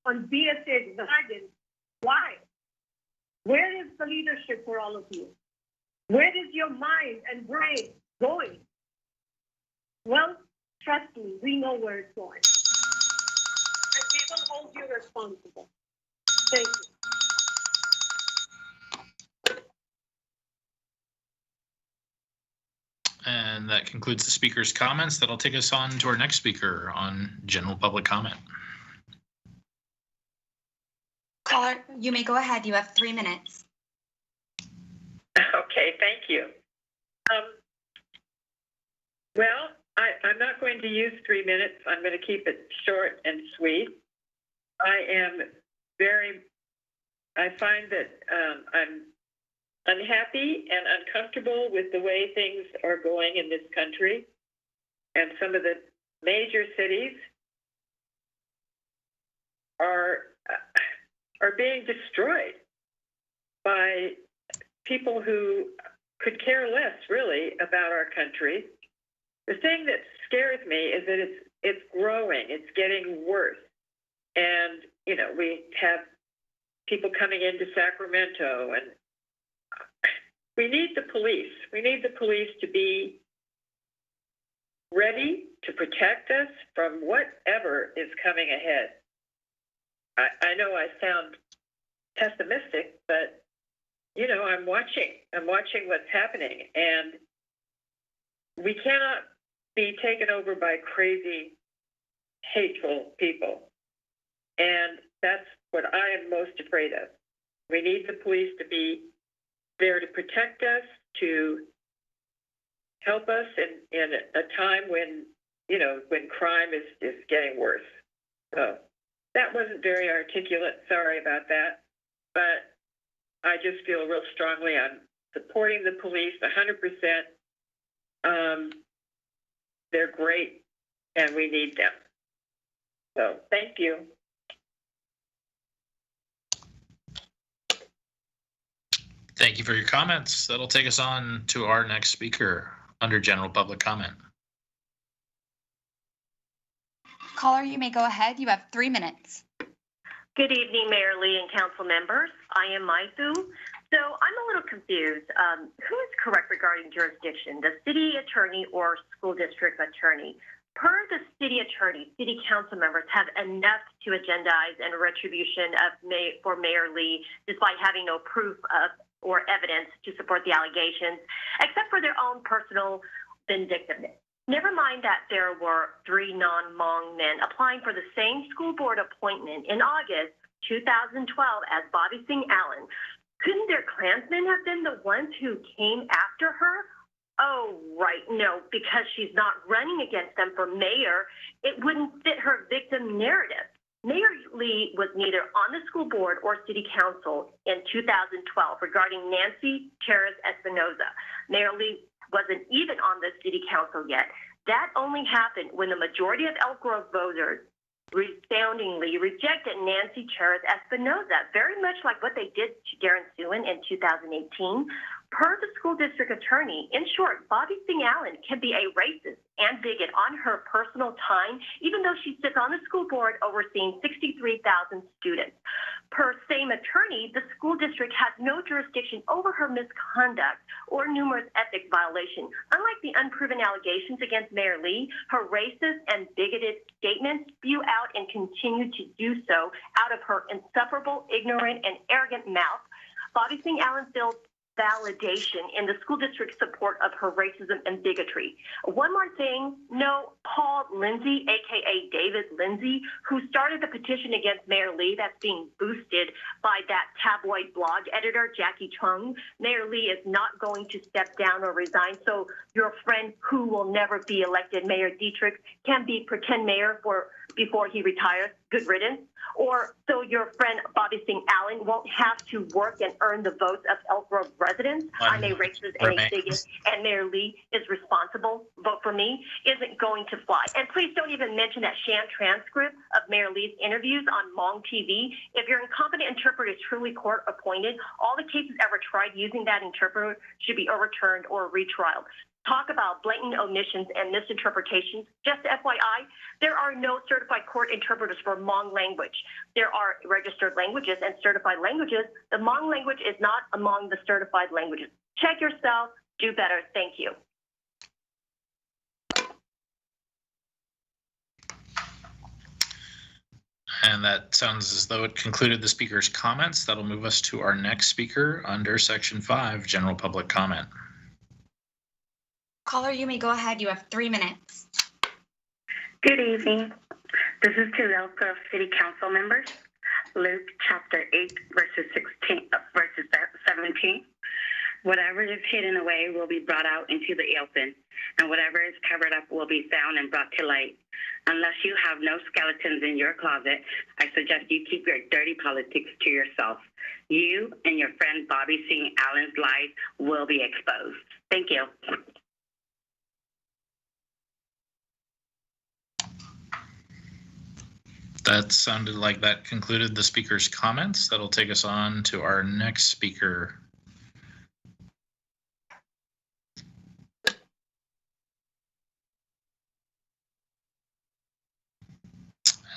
on BSA's wagon. Why? Where is the leadership for all of you? Where is your mind and brain going? Well, trust me, we know where it's going. And we will hold you responsible. Thank you. And that concludes the speaker's comments. That'll take us on to our next speaker on general public comment. Caller, you may go ahead. You have 3 minutes. Okay, thank you. Well, I'm not going to use 3 minutes. I'm going to keep it short and sweet. I find that I'm unhappy and uncomfortable with the way things are going in this country. And some of the major cities are being destroyed by people who could care less, really, about our country. The thing that scares me is that it's growing. It's getting worse. And, we have people coming into Sacramento, and we need the police. We need the police to be ready to protect us from whatever is coming ahead. I know I sound pessimistic, but, I'm watching what's happening, and we cannot be taken over by crazy, hateful people. And that's what I am most afraid of. We need the police to be there to protect us, to help us in a time when crime is getting worse. So that wasn't very articulate. Sorry about that. But I just feel real strongly I'm supporting the police 100%. They're great, and we need them. So thank you. Thank you for your comments. That'll take us on to our next speaker under general public comment. Caller, you may go ahead. You have 3 minutes. Good evening, Mayor Lee and council members. I am Maithu. So I'm a little confused. Who is correct regarding jurisdiction, the city attorney or school district attorney? Per the city attorney, city council members have enough to agendize and retribution for Mayor Lee, despite having no proof of or evidence to support the allegations, except for their own personal vindictiveness. Never mind that there were 3 non-Hmong men applying for the same school board appointment in August 2012 as Bobby Singh Allen. Couldn't their Klansmen have been the ones who came after her? Oh, right. No, because she's not running against them for mayor, it wouldn't fit her victim narrative. Mayor Lee was neither on the school board or city council in 2012 regarding Nancy Cherez Espinoza. Mayor Lee wasn't even on the city council yet. That only happened when the majority of Elk Grove voters resoundingly rejected Nancy Cherez Espinoza, very much like what they did to Darren Suen in 2018. Per the school district attorney, in short, Bobby Singh Allen can be a racist and bigot on her personal time, even though she sits on the school board overseeing 63,000 students. Per same attorney, the school district has no jurisdiction over her misconduct or numerous ethics violations. Unlike the unproven allegations against Mayor Lee, her racist and bigoted statements spew out and continue to do so out of her insufferable, ignorant, and arrogant mouth. Bobby Singh Allen feels validation in the school district's support of her racism and bigotry. One more thing, no, Paul Lindsay, aka David Lindsay, who started the petition against Mayor Lee that's being boosted by that tabloid blog editor, Jackie Chung. Mayor Lee is not going to step down or resign, so your friend who will never be elected, Mayor Dietrich, can be pretend mayor before he retires. Good riddance. Or so your friend Bobby Singh Allen won't have to work and earn the votes of Elk Grove residents. I'm a racist and a bigot, and Mayor Lee is responsible. Vote for me isn't going to fly. And please don't even mention that sham transcript of Mayor Lee's interviews on Mong TV. If your incompetent interpreter is truly court appointed, all the cases ever tried using that interpreter should be overturned or retrialed. Talk about blatant omissions and misinterpretations. Just FYI, there are no certified court interpreters for Hmong language. There are registered languages and certified languages. The Hmong language is not among the certified languages. Check yourself. Do better. Thank you. And that sounds as though it concluded the speaker's comments. That'll move us to our next speaker under Section 5, General Public Comment. Caller, you may go ahead. You have 3 minutes. Good evening. This is to Elk Grove City Council members. Luke chapter 8, verses 17. Whatever is hidden away will be brought out into the open, and whatever is covered up will be found and brought to light. Unless you have no skeletons in your closet, I suggest you keep your dirty politics to yourself. You and your friend Bobby Singh Allen's lies will be exposed. Thank you. That sounded like that concluded the speaker's comments. That'll take us on to our next speaker.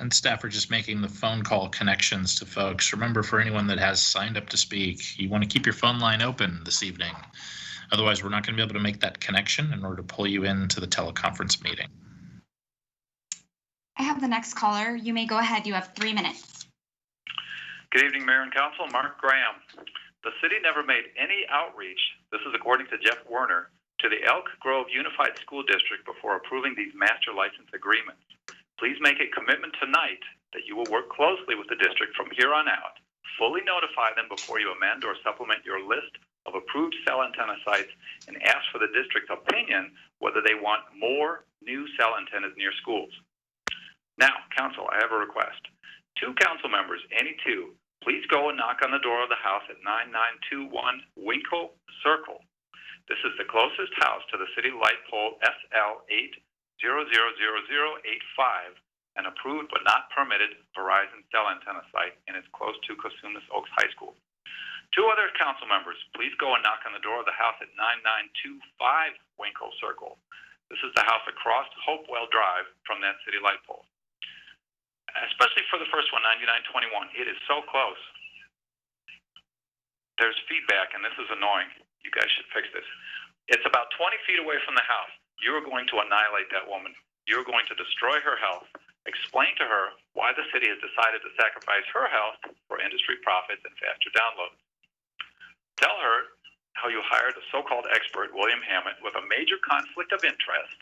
And staff are just making the phone call connections to folks. Remember, for anyone that has signed up to speak, you want to keep your phone line open this evening. Otherwise, we're not going to be able to make that connection in order to pull you into the teleconference meeting. I have the next caller. You may go ahead. You have 3 minutes. Good evening, Mayor and Council. Mark Graham. The city never made any outreach, this is according to Jeff Werner, to the Elk Grove Unified School District before approving these master license agreements. Please make a commitment tonight that you will work closely with the district from here on out. Fully notify them before you amend or supplement your list of approved cell antenna sites and ask for the district's opinion whether they want more new cell antennas near schools. Now, Council, I have a request. 2 council members, any 2, please go and knock on the door of the house at 9921 Winkle Circle. This is the closest house to the city light pole SL8000085, an approved but not permitted Verizon cell antenna site, and it's close to Cosumnes Oaks High School. 2 other council members, please go and knock on the door of the house at 9925 Winkle Circle. This is the house across Hopewell Drive from that city light pole. Especially for the first one, 9921. It is so close. There's feedback, and this is annoying. You guys should fix this. It's about 20 feet away from the house. You're going to annihilate that woman. You're going to destroy her health. Explain to her why the city has decided to sacrifice her health for industry profits and faster downloads. Tell her how you hired a so-called expert, William Hammett, with a major conflict of interest,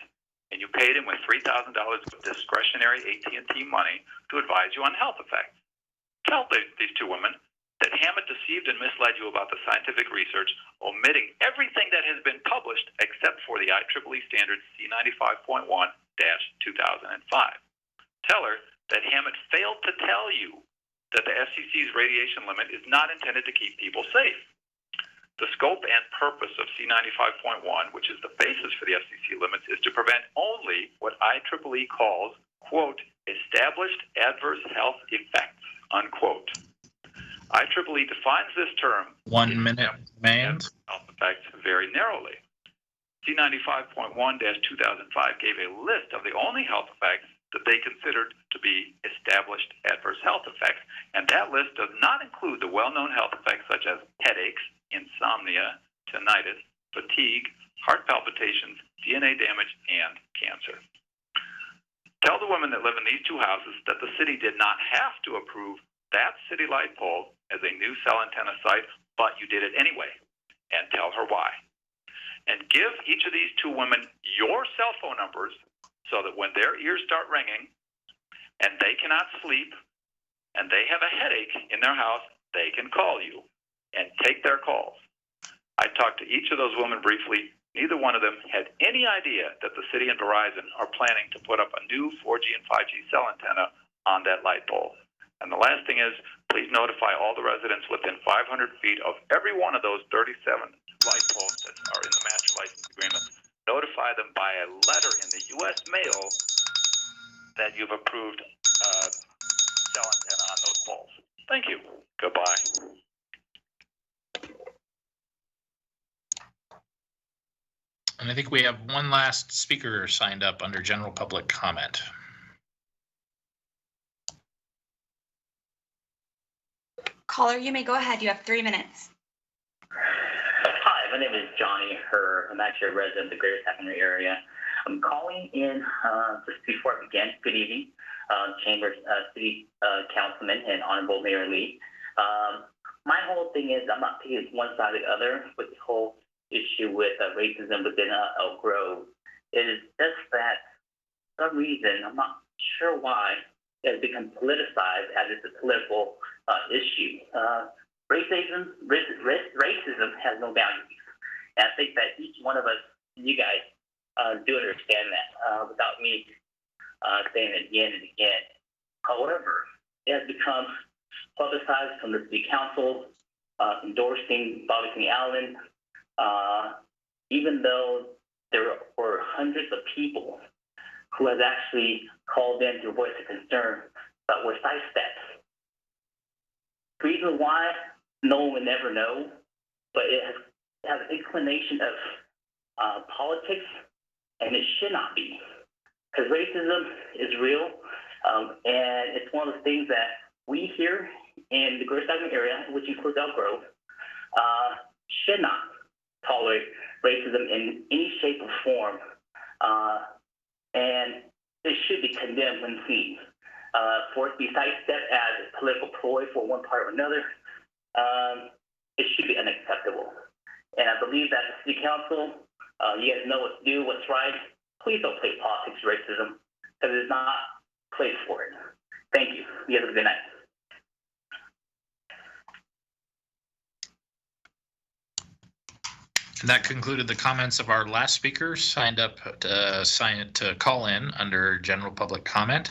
and you paid him with $3,000 of discretionary AT&T money to advise you on health effects. Tell these 2 women that Hammett deceived and misled you about the scientific research, omitting everything that has been published except for for the IEEE standard C95.1-2005. Tell her that Hammett failed to tell you that the FCC's radiation limit is not intended to keep people safe. The scope and purpose of C95.1, which is the basis for the FCC limits, is to prevent only what IEEE calls, quote, established adverse health effects, unquote. IEEE defines this term, 1 minute, manned, health effects, very narrowly. C95.1-2005 gave a list of the only health effects that they considered to be established adverse health effects, and that list does not include the well-known health effects such as headaches, insomnia, tinnitus, fatigue, heart palpitations, DNA damage, and cancer. Tell the women that live in these two houses that the city did not have to approve that city light pole as a new cell antenna site, but you did it anyway, and tell her why. And give each of these two women your cell phone numbers so that when their ears start ringing and they cannot sleep and they have a headache in their house, they can call you and take their calls. I talked to each of those women briefly. Neither one of them had any idea that the city and Verizon are planning to put up a new 4G and 5G cell antenna on that light pole. And the last thing is, please notify all the residents within 500 feet of every one of those 37 light poles that are in the master license agreement. Notify them by a letter in the U.S. mail that you've approved cell antenna on those poles. Thank you. Goodbye. And I think we have one last speaker signed up under general public comment. Caller, you may go ahead. You have 3 minutes. Hi, my name is Johnny Herr. I'm actually a resident of the greater Sacramento area. I'm calling in just before I begin. Good evening, Chamber City Councilman and Honorable Mayor Lee. My whole thing is I'm not taking one side or the other with the whole issue with racism within Elk Grove. It is just that for some reason, I'm not sure why, it has become politicized as it's a political issue. Racism has no boundaries. And I think that each one of us, you guys, do understand that without me saying it again and again. However, it has become publicized from the city council, endorsing Bobby King Allen, even though there were hundreds of people who has actually called in to voice a concern but were sidestepped. Reason why, no one would never know, but it has an inclination of politics, and it should not be. Because racism is real, and it's one of the things that we here in the Greater Sacramento area, which includes Elk Grove, should not tolerate racism in any shape or form, and it should be condemned when seen. For it to be sidestepped as a political ploy for one part or another, it should be unacceptable. And I believe that the city council, you guys know what to do, what's right. Please don't play politics, racism, because it is not place for it. Thank you. You have a good night. And that concluded the comments of our last speaker signed up to call in under general public comment.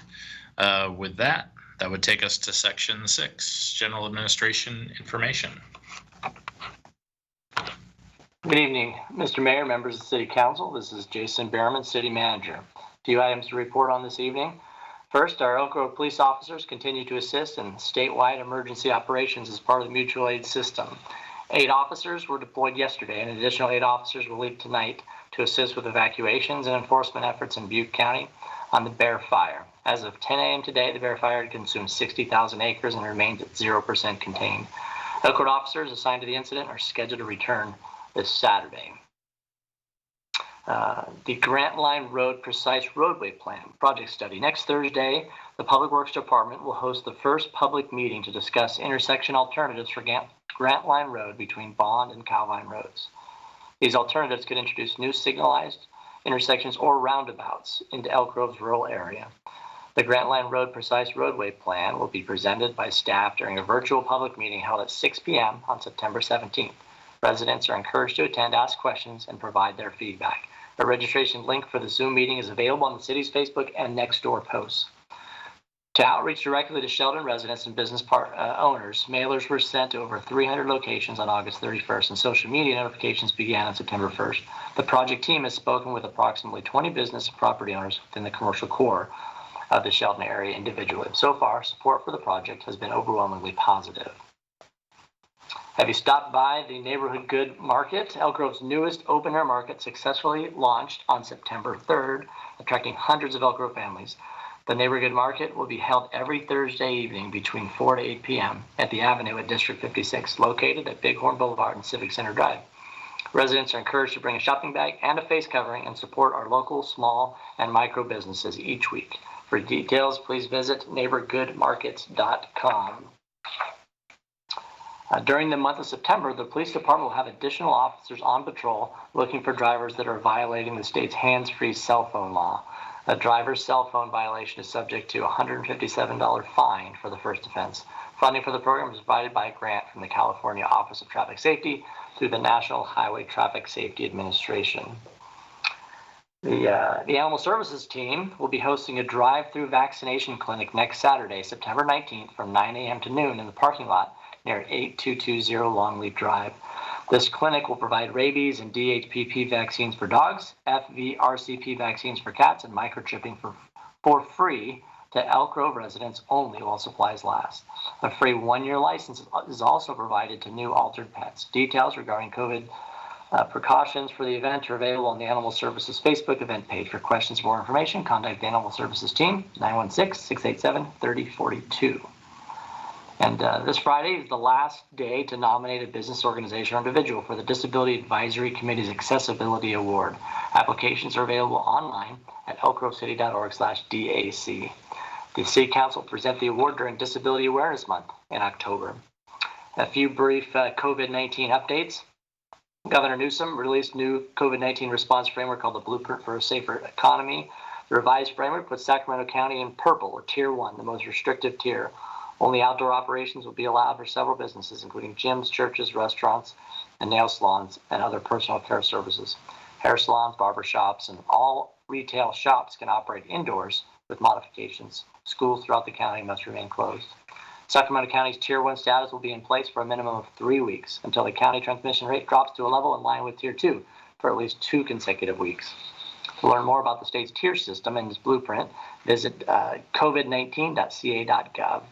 With that would take us to section 6, general administration information. Good evening, Mr. Mayor, members of the City Council. This is Jason Behrman, City Manager. A few items to report on this evening. First, our Elk Grove police officers continue to assist in statewide emergency operations as part of the mutual aid system. 8 officers were deployed yesterday, and an additional 8 officers will leave tonight to assist with evacuations and enforcement efforts in Butte County on the Bear Fire. As of 10 a.m. today, the Bear Fire had consumed 60,000 acres and remains at 0% contained. Elk Grove officers assigned to the incident are scheduled to return this Saturday. The Grant Line Road Precise Roadway Plan project study. Next Thursday, the Public Works Department will host the first public meeting to discuss intersection alternatives for Grant Line Road between Bond and Calvine Roads. These alternatives could introduce new signalized intersections or roundabouts into Elk Grove's rural area. The Grant Line Road Precise Roadway Plan will be presented by staff during a virtual public meeting held at 6 p.m. on September 17th. Residents are encouraged to attend, ask questions, and provide their feedback. A registration link for the Zoom meeting is available on the city's Facebook and Nextdoor posts. To outreach directly to Sheldon residents and business owners, mailers were sent to over 300 locations on August 31st, and social media notifications began on September 1st. The project team has spoken with approximately 20 business and property owners within the commercial core of the Sheldon area individually. So far, support for the project has been overwhelmingly positive. Have you stopped by the Neighborhood Good Market? Elk Grove's newest open-air market successfully launched on September 3rd, attracting hundreds of Elk Grove families. The Neighborhood Market will be held every Thursday evening between 4 to 8 p.m. at the Avenue at District 56, located at Bighorn Boulevard and Civic Center Drive. Residents are encouraged to bring a shopping bag and a face covering and support our local small and micro businesses each week. For details, please visit neighborgoodmarkets.com. During the month of September, the police department will have additional officers on patrol looking for drivers that are violating the state's hands-free cell phone law. A driver's cell phone violation is subject to a $157 fine for the first offense. Funding for the program is provided by a grant from the California Office of Traffic Safety through the National Highway Traffic Safety Administration. The Animal Services team will be hosting a drive-through vaccination clinic next Saturday, September 19th from 9 a.m. to noon in the parking lot near 8220 Longleaf Drive. This clinic will provide rabies and DHPP vaccines for dogs, FVRCP vaccines for cats, and microchipping for free to Elk Grove residents only while supplies last. A free one-year license is also provided to new altered pets. Details regarding COVID precautions for the event are available on the Animal Services Facebook event page. For questions or more information, contact the Animal Services team, 916-687-3042. And this Friday is the last day to nominate a business, organization, or individual for the Disability Advisory Committee's Accessibility Award. Applications are available online at elkgrovecity.org/DAC. The City Council will present the award during Disability Awareness Month in October. A few brief COVID-19 updates. Governor Newsom released new COVID-19 response framework called the Blueprint for a Safer Economy. The revised framework puts Sacramento County in purple, or Tier 1, the most restrictive tier. Only outdoor operations will be allowed for several businesses, including gyms, churches, restaurants, and nail salons, and other personal care services. Hair salons, barber shops, and all retail shops can operate indoors with modifications. Schools throughout the county must remain closed. Sacramento County's Tier 1 status will be in place for a minimum of 3 weeks until the county transmission rate drops to a level in line with Tier 2 for at least 2 consecutive weeks. To learn more about the state's tier system and its blueprint, visit covid19.ca.gov.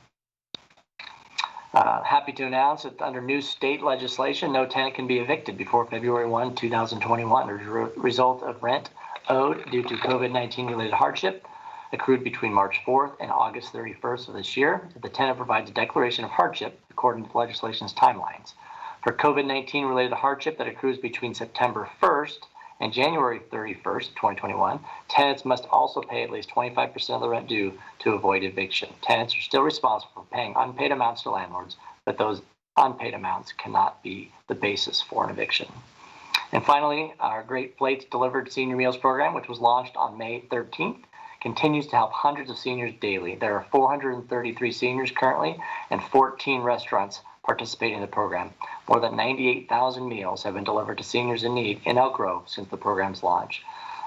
Happy to announce that under new state legislation, no tenant can be evicted before February 1, 2021 as a result of rent owed due to COVID-19 related hardship accrued between March 4th and August 31st of this year. The tenant provides a declaration of hardship according to the legislation's timelines. For COVID-19 related hardship that accrues between September 1st and January 31st, 2021, tenants must also pay at least 25% of the rent due to avoid eviction. Tenants are still responsible for paying unpaid amounts to landlords, but those unpaid amounts cannot be the basis for an eviction. And finally, our Great Plates Delivered Senior Meals Program, which was launched on May 13th, continues to help hundreds of seniors daily. There are 433 seniors currently and 14 restaurants participating in the program. More than 98,000 meals have been delivered to seniors in need in Elk Grove since the program's launch.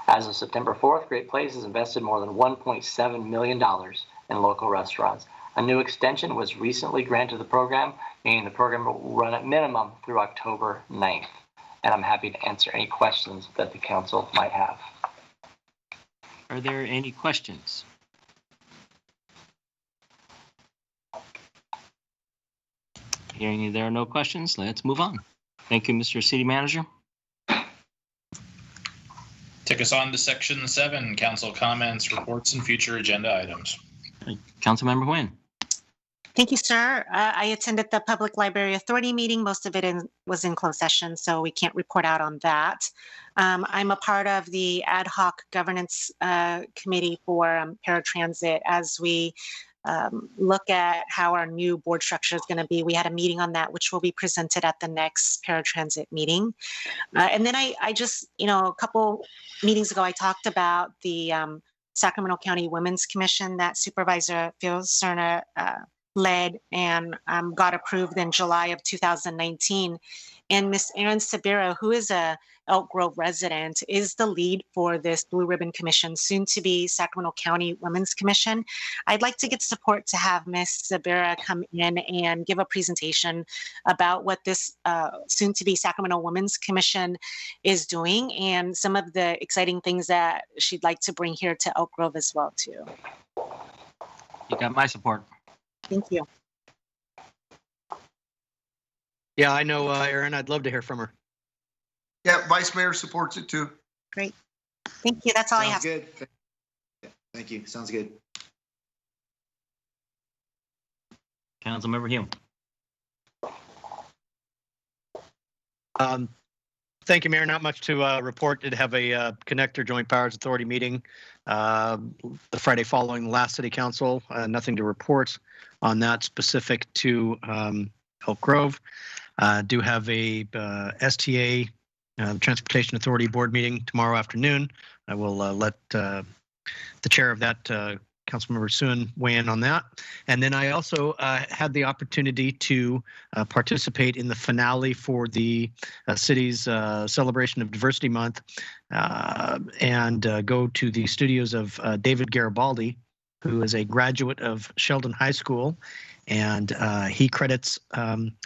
As of September 4th, Great Places has invested more than $1.7 million in local restaurants. A new extension was recently granted to the program, meaning the program will run at minimum through October 9th. And I'm happy to answer any questions that the council might have. Are there any questions? Hearing there are no questions, let's move on. Thank you, Mr. City Manager. Take us on to Section 7, Council comments, reports, and future agenda items. Councilmember Nguyen. Thank you, sir. I attended the Public Library Authority meeting. Most of it was in closed session, so we can't report out on that. I'm a part of the ad hoc governance committee for paratransit as we look at how our new board structure is going to be. We had a meeting on that, which will be presented at the next paratransit meeting. And then I just, a couple meetings ago, I talked about the Sacramento County Women's Commission that Supervisor Phil Cerna led and got approved in July of 2019. And Miss Erin Sabira, who is a Elk Grove resident, is the lead for this Blue Ribbon Commission, soon to be Sacramento County Women's Commission. I'd like to get support to have Miss Sabira come in and give a presentation about what this soon to be Sacramento Women's Commission is doing and some of the exciting things that she'd like to bring here to Elk Grove as well too. You got my support. Thank you. Yeah, I know, Erin. I'd love to hear from her. Yeah, Vice Mayor supports it too. Great. Thank you. That's all I have. Sounds good. Thank you. Sounds good. Councilmember Hume. Thank you, Mayor. Not much to report. Did have a Connector Joint Powers Authority meeting the Friday following the last City Council. Nothing to report on that specific to Elk Grove. Do have a STA Transportation Authority Board meeting tomorrow afternoon. I will let the chair of that, Councilmember Soon, weigh in on that. And then I also had the opportunity to participate in the finale for the city's celebration of Diversity Month and go to the studios of David Garibaldi, who is a graduate of Sheldon High School. And he credits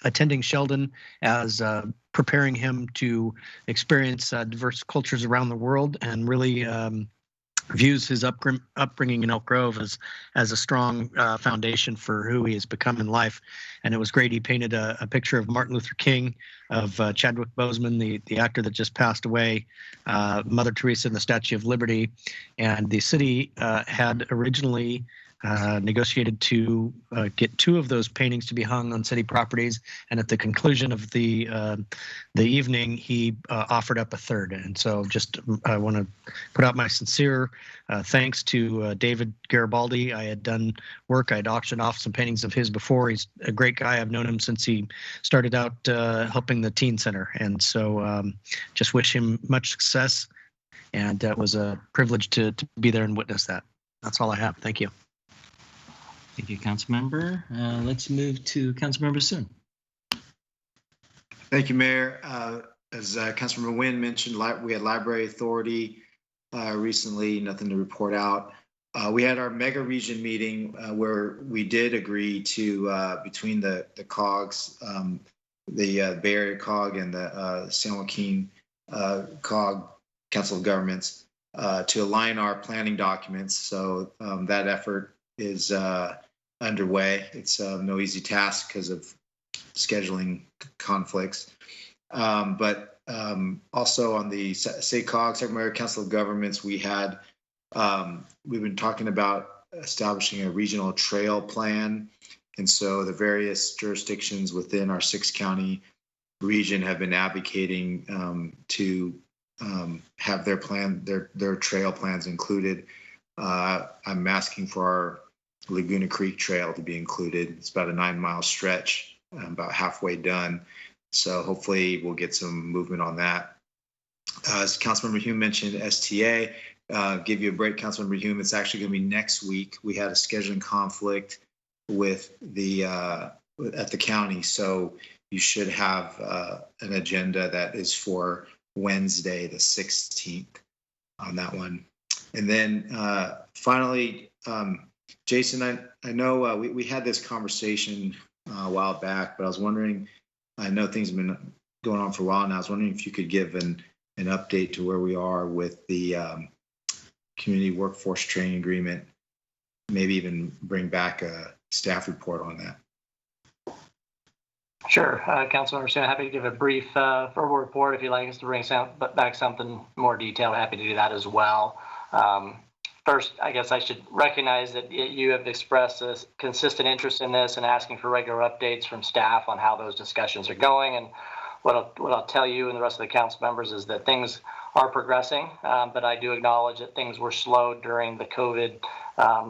attending Sheldon as preparing him to experience diverse cultures around the world, and really views his upbringing in Elk Grove as a strong foundation for who he has become in life. And it was great. He painted a picture of Martin Luther King, of Chadwick Boseman, the actor that just passed away, Mother Teresa and the Statue of Liberty. And the city had originally negotiated to get 2 of those paintings to be hung on city properties, and at the conclusion of the evening, he offered up a 3rd. And so, just I want to put out my sincere thanks to David Garibaldi. I had done work; I had auctioned off some paintings of his before. He's a great guy. I've known him since he started out helping the teen center, and so just wish him much success. And it was a privilege to be there and witness that. That's all I have. Thank you. Thank you, Councilmember. Let's move to Councilmember Soon. Thank you, Mayor. As Councilmember Nguyen mentioned, we had Library Authority recently. Nothing to report out. We had our mega region meeting where we did agree to between the COGs, the Bay Area COG and the San Joaquin COG, Council of Governments, to align our planning documents. So that effort is underway. It's no easy task because of scheduling conflicts. But also on the SACOG, Sacramento Council of Governments, we've been talking about establishing a regional trail plan. And so the various jurisdictions within our 6-county region have been advocating to have their trail plans included. I'm asking for our Laguna Creek Trail to be included. It's about a 9-mile stretch, about halfway done. So hopefully we'll get some movement on that. As Councilmember Hume mentioned, STA, give you a break, Councilmember Hume. It's actually going to be next week. We had a scheduling conflict with at the county, so you should have an agenda that is for Wednesday, the 16th on that one. And then finally, Jason, I know we had this conversation a while back, but I was wondering, I know things have been going on for a while now. I was wondering if you could give an update to where we are with the community workforce training agreement, maybe even bring back a staff report on that. Sure, Councilmember Soon, happy to give a brief verbal report. If you'd like us to bring back something more detailed, happy to do that as well. First, I guess I should recognize that you have expressed a consistent interest in this and asking for regular updates from staff on how those discussions are going. And what I'll tell you and the rest of the council members is that things are progressing, but I do acknowledge that things were slowed during the COVID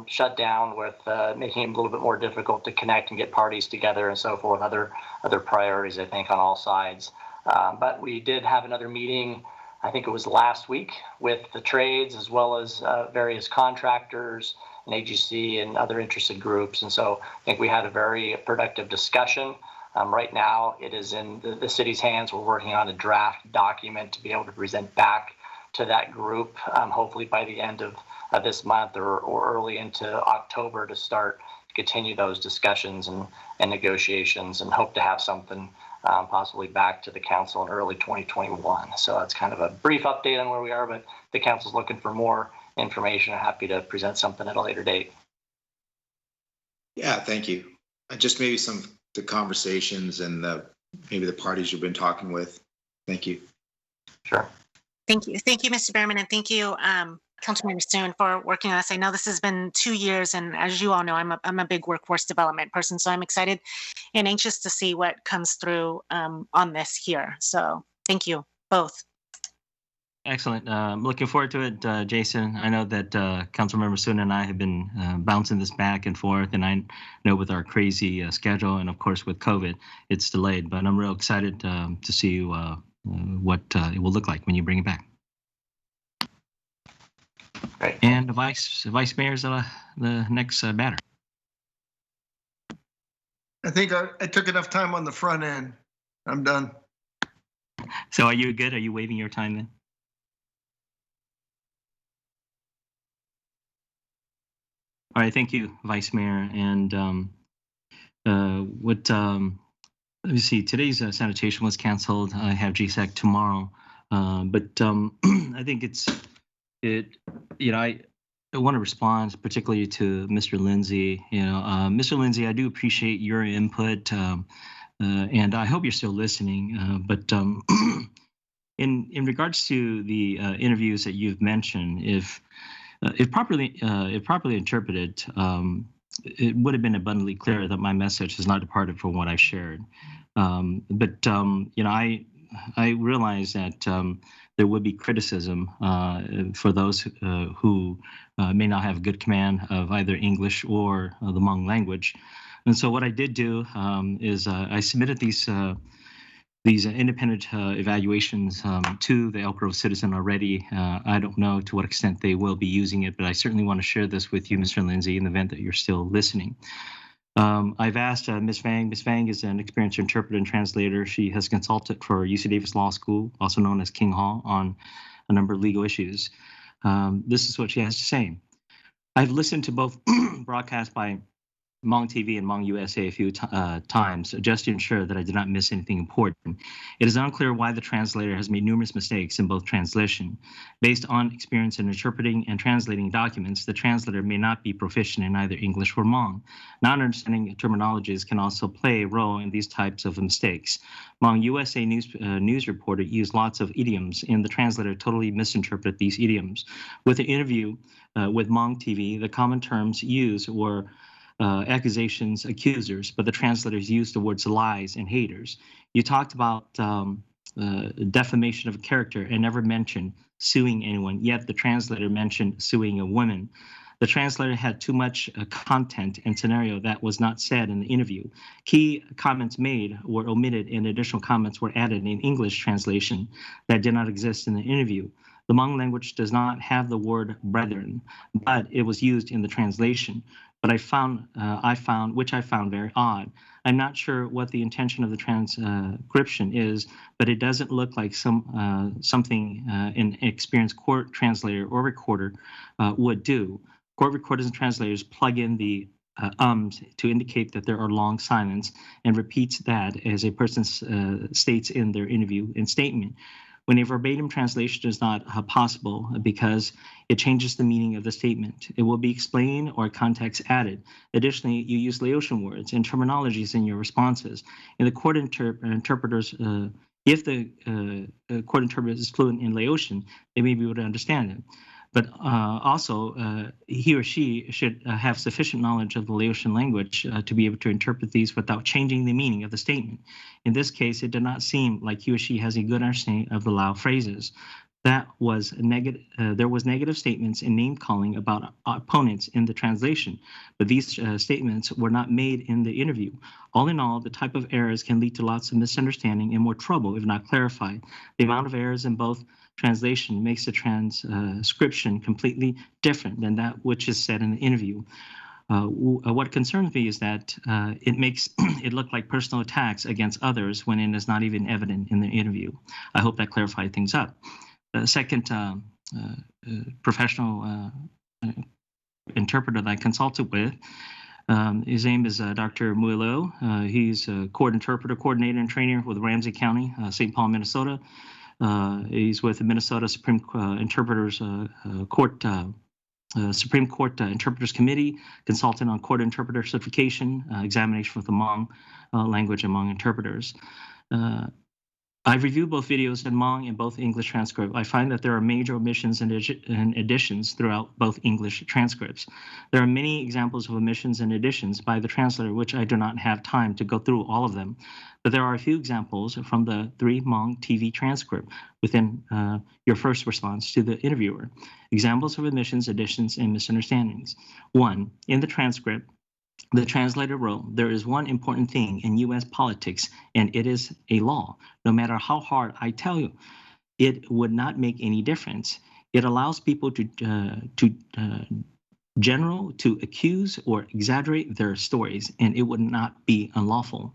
shutdown, with making it a little bit more difficult to connect and get parties together and so forth, other priorities, I think, on all sides. But we did have another meeting, I think it was last week, with the trades as well as various contractors and AGC and other interested groups. And so I think we had a very productive discussion. Right now, it is in the city's hands. We're working on a draft document to be able to present back to that group, hopefully by the end of this month or early into October, to start to continue those discussions and negotiations, and hope to have something possibly back to the council in early 2021. So that's kind of a brief update on where we are, but the council's looking for more information. I'm happy to present something at a later date. Yeah, thank you. Just maybe some of the conversations and maybe the parties you've been talking with. Thank you. Sure. Thank you, Mr. Behrman, and thank you, Councilmember Stone, for working on this. I know this has been 2 years, and as you all know, I'm a big workforce development person, so I'm excited and anxious to see what comes through on this here. So thank you both. Excellent. Looking forward to it, Jason. I know that Councilmember Stone and I have been bouncing this back and forth, and I know with our crazy schedule and of course with COVID, it's delayed. But I'm real excited to see what it will look like when you bring it back. Great. And the vice mayor's the next batter. I think I took enough time on the front end. I'm done. So are you good? Are you waiving your time then? All right, thank you, Vice Mayor. And let me see, today's sanitation was canceled. I have GSAC tomorrow. But I think I want to respond particularly to Mr. Lindsay. Mr. Lindsay, I do appreciate your input, and I hope you're still listening. But in regards to the interviews that you've mentioned, if properly interpreted, it would have been abundantly clear that my message has not departed from what I've shared. But I realize that there would be criticism for those who may not have good command of either English or the Hmong language. And so what I did do is I submitted these independent evaluations to the Elk Grove Citizen already. I don't know to what extent they will be using it, but I certainly want to share this with you, Mr. Lindsay, in the event that you're still listening. I've asked Ms. Vang. Ms. Vang is an experienced interpreter and translator. She has consulted for UC Davis Law School, also known as King Hall, on a number of legal issues. This is what she has to say. I've listened to both broadcasts by Hmong TV and Hmong USA a few times just to ensure that I did not miss anything important. It is unclear why the translator has made numerous mistakes in both translation. Based on experience in interpreting and translating documents, the translator may not be proficient in either English or Hmong. Non-understanding terminologies can also play a role in these types of mistakes. Hmong USA news reporter used lots of idioms, and the translator totally misinterpreted these idioms. With the interview with Hmong TV, the common terms used were accusations, accusers, but the translators used the words lies and haters. You talked about defamation of character and never mentioned suing anyone, yet the translator mentioned suing a woman. The translator had too much content and scenario that was not said in the interview. Key comments made were omitted and additional comments were added in English translation that did not exist in the interview. The Hmong language does not have the word brethren, but it was used in the translation. But I found which I found very odd. I'm not sure what the intention of the transcription is, but it doesn't look like something an experienced court translator or recorder would do. Court recorders and translators plug in the ums to indicate that there are long silence and repeats that as a person states in their interview and statement. When a verbatim translation is not possible because it changes the meaning of the statement, it will be explained or context added. Additionally, you use Laotian words and terminologies in your responses. And the court interpreters, if the court interpreter is fluent in Laotian, they may be able to understand it. But also, he or she should have sufficient knowledge of the Laotian language to be able to interpret these without changing the meaning of the statement. In this case, it did not seem like he or she has a good understanding of the Lao phrases. That was negative. There was negative statements and name calling about opponents in the translation, but these statements were not made in the interview. All in all, the type of errors can lead to lots of misunderstanding and more trouble if not clarified. The amount of errors in both translation makes the transcription completely different than that which is said in the interview. What concerns me is that it makes it look like personal attacks against others when it is not even evident in the interview. I hope that clarified things up. The second professional interpreter that I consulted with, his name is Dr. Muilo. He's a court interpreter, coordinator, and trainer with Ramsey County, St. Paul, Minnesota. He's with the Minnesota Supreme Interpreters Court. Supreme Court Interpreters Committee, consultant on court interpreter certification, examination with the Hmong language among interpreters. I've reviewed both videos in Hmong and both English transcript. I find that there are major omissions and additions throughout both English transcripts. There are many examples of omissions and additions by the translator, which I do not have time to go through all of them. But there are a few examples from the 3 Hmong TV transcript within your first response to the interviewer. Examples of omissions, additions, and misunderstandings. 1, in the transcript, the translator wrote, "There is one important thing in U.S. politics, and it is a law. No matter how hard I tell you, it would not make any difference. It allows people to accuse or exaggerate their stories, and it would not be unlawful."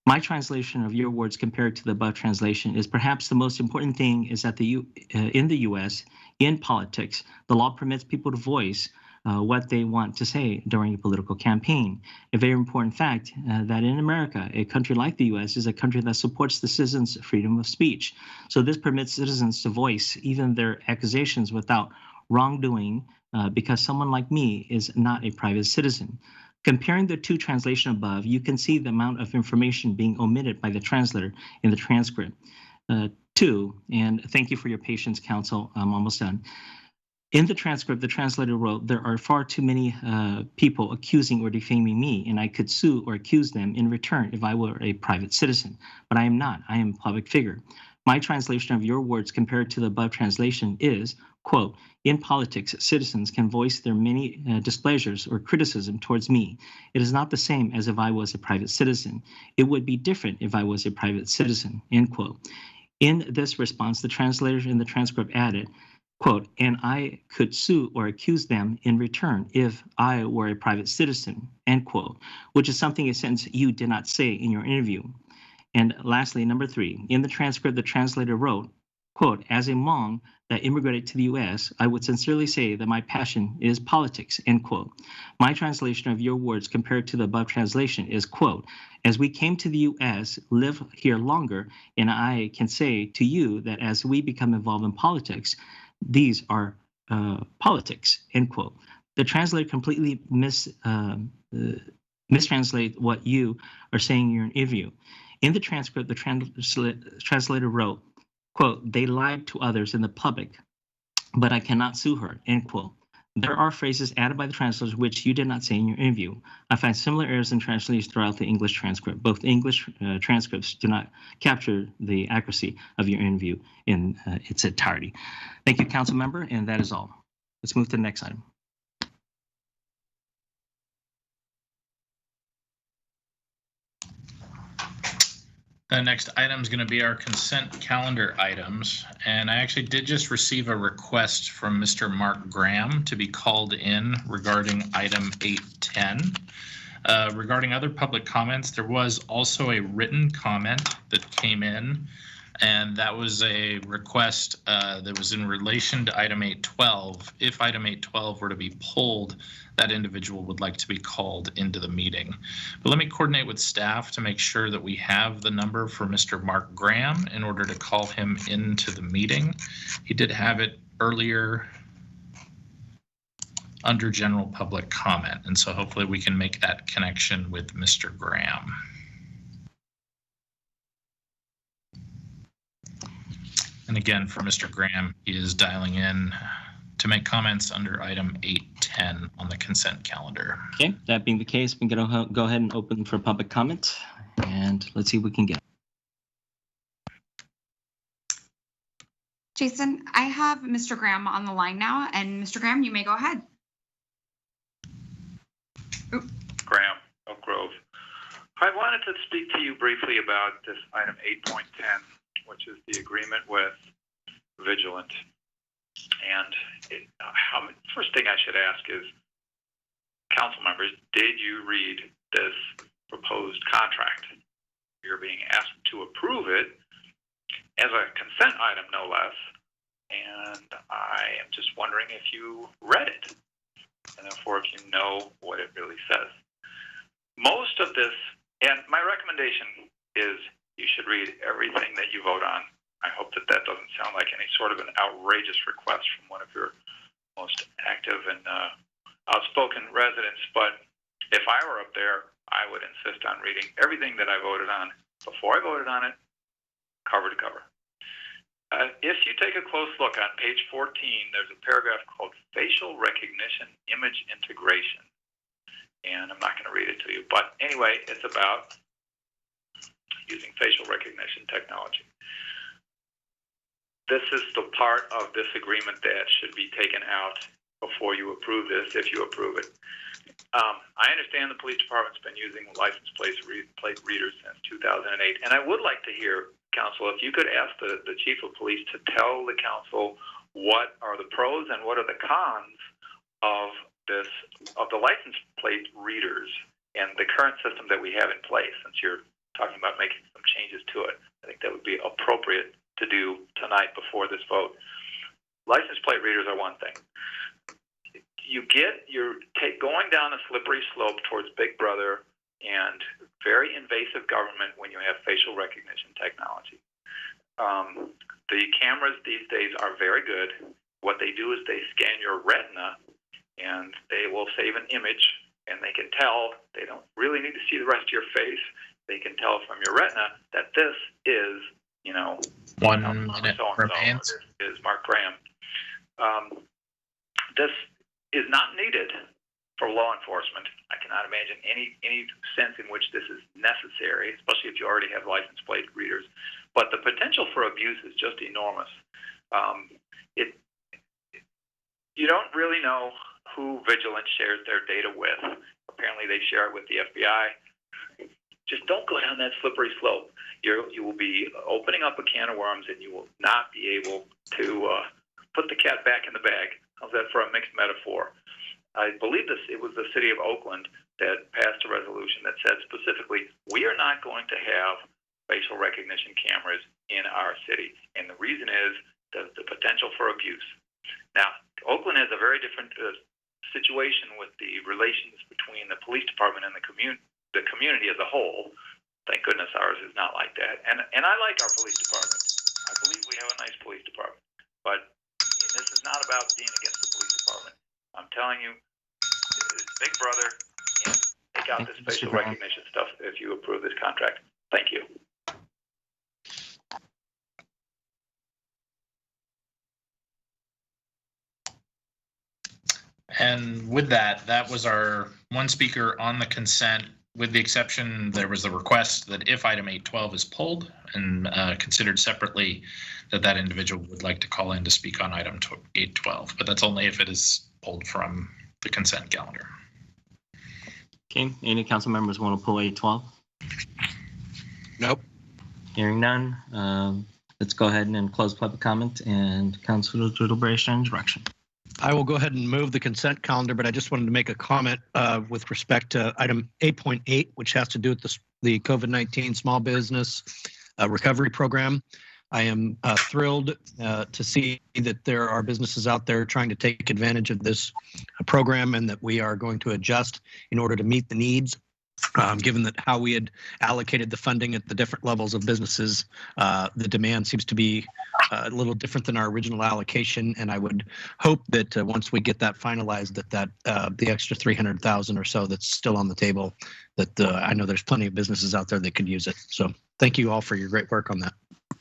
My translation of your words compared to the above translation is perhaps the most important thing is that in the U.S., in politics, the law permits people to voice what they want to say during a political campaign. A very important fact that in America, a country like the U.S. is a country that supports the citizens' freedom of speech. So this permits citizens to voice even their accusations without wrongdoing because someone like me is not a private citizen. Comparing the two translations above, you can see the amount of information being omitted by the translator in the transcript. 2, and thank you for your patience, counsel. I'm almost done. In the transcript, the translator wrote, "There are far too many people accusing or defaming me, and I could sue or accuse them in return if I were a private citizen. But I am not. I am a public figure." My translation of your words compared to the above translation is, quote, "In politics, citizens can voice their many displeasures or criticism towards me. It is not the same as if I was a private citizen. It would be different if I was a private citizen," end quote. In this response, the translator in the transcript added, quote, "and I could sue or accuse them in return if I were a private citizen," end quote, which is something a sentence you did not say in your interview. And lastly, number 3, in the transcript, the translator wrote, quote, "As a Hmong that immigrated to the U.S., I would sincerely say that my passion is politics," end quote. My translation of your words compared to the above translation is, quote, "As we came to the U.S., live here longer, and I can say to you that as we become involved in politics, these are politics," end quote. The translator completely mistranslate what you are saying in your interview. In the transcript, the translator wrote, quote, "They lied to others in the public, but I cannot sue her," end quote. There are phrases added by the translators which you did not say in your interview. I find similar errors in translations throughout the English transcript. Both English transcripts do not capture the accuracy of your interview in its entirety. Thank you, council member, and that is all. Let's move to the next item. The next item is going to be our consent calendar items. And I actually did just receive a request from Mr. Mark Graham to be called in regarding item 810. Regarding other public comments, there was also a written comment that came in, and that was a request that was in relation to item 812. If item 812 were to be pulled, that individual would like to be called into the meeting. But let me coordinate with staff to make sure that we have the number for Mr. Mark Graham in order to call him into the meeting. He did have it earlier under general public comment, and so hopefully we can make that connection with Mr. Graham. And again, for Mr. Graham, he is dialing in to make comments under item 810 on the consent calendar. Okay, that being the case, we can go ahead and open for public comment, and let's see what we can get. Jason, I have Mr. Graham on the line now, and Mr. Graham, you may go ahead. Graham, Elk Grove. I wanted to speak to you briefly about this item 8.10, which is the agreement with Vigilant. And first thing I should ask is, council members, did you read this proposed contract? You're being asked to approve it as a consent item, no less. And I am just wondering if you read it, and therefore if you know what it really says. Most of this, and my recommendation is you should read everything that you vote on. I hope that that doesn't sound like any sort of an outrageous request from one of your most active and outspoken residents, but if I were up there, I would insist on reading everything that I voted on before I voted on it, cover to cover. If you take a close look on page 14, there's a paragraph called Facial Recognition Image Integration. And I'm not going to read it to you, but anyway, it's about using facial recognition technology. This is the part of this agreement that should be taken out before you approve this, if you approve it. I understand the police department's been using license plate readers since 2008, and I would like to hear, council, if you could ask the chief of police to tell the council what are the pros and what are the cons of the license plate readers and the current system that we have in place, since you're talking about making some changes to it. I think that would be appropriate to do tonight before this vote. License plate readers are one thing. You're going down a slippery slope towards Big Brother and very invasive government when you have facial recognition technology. The cameras these days are very good. What they do is they scan your retina and they will save an image, and they can tell, they don't really need to see the rest of your face. They can tell from your retina that this is, 1 minute remains. Is Mark Graham. This is not needed for law enforcement. I cannot imagine any sense in which this is necessary, especially if you already have license plate readers. But the potential for abuse is just enormous. You don't really know who Vigilant shares their data with. Apparently they share it with the FBI. Just don't go down that slippery slope. You will be opening up a can of worms, and you will not be able to put the cat back in the bag. How's that for a mixed metaphor? I believe it was the city of Oakland that passed a resolution that said specifically, we are not going to have facial recognition cameras in our city. And the reason is the potential for abuse. Now, Oakland has a very different situation with the relations between the police department and the community as a whole. Thank goodness ours is not like that. And I like our police department. I believe we have a nice police department. But this is not about being against the police department. I'm telling you, it's Big Brother, and take out this facial recognition stuff if you approve this contract. Thank you. And with that was our one speaker on the consent, with the exception, there was a request that if item 812 is pulled and considered separately, that individual would like to call in to speak on item 812, but that's only if it is pulled from the consent calendar. Okay, any council members want to pull 812? Nope. Hearing none, let's go ahead and close public comment, and Councilor Drittelbray's direction. I will go ahead and move the consent calendar, but I just wanted to make a comment with respect to item 8.8, which has to do with the COVID-19 small business recovery program. I am thrilled to see that there are businesses out there trying to take advantage of this program, and that we are going to adjust in order to meet the needs. Given that how we had allocated the funding at the different levels of businesses, the demand seems to be a little different than our original allocation, and I would hope that once we get that finalized, that the extra 300,000 or so that's still on the table, that I know there's plenty of businesses out there that could use it. So thank you all for your great work on that.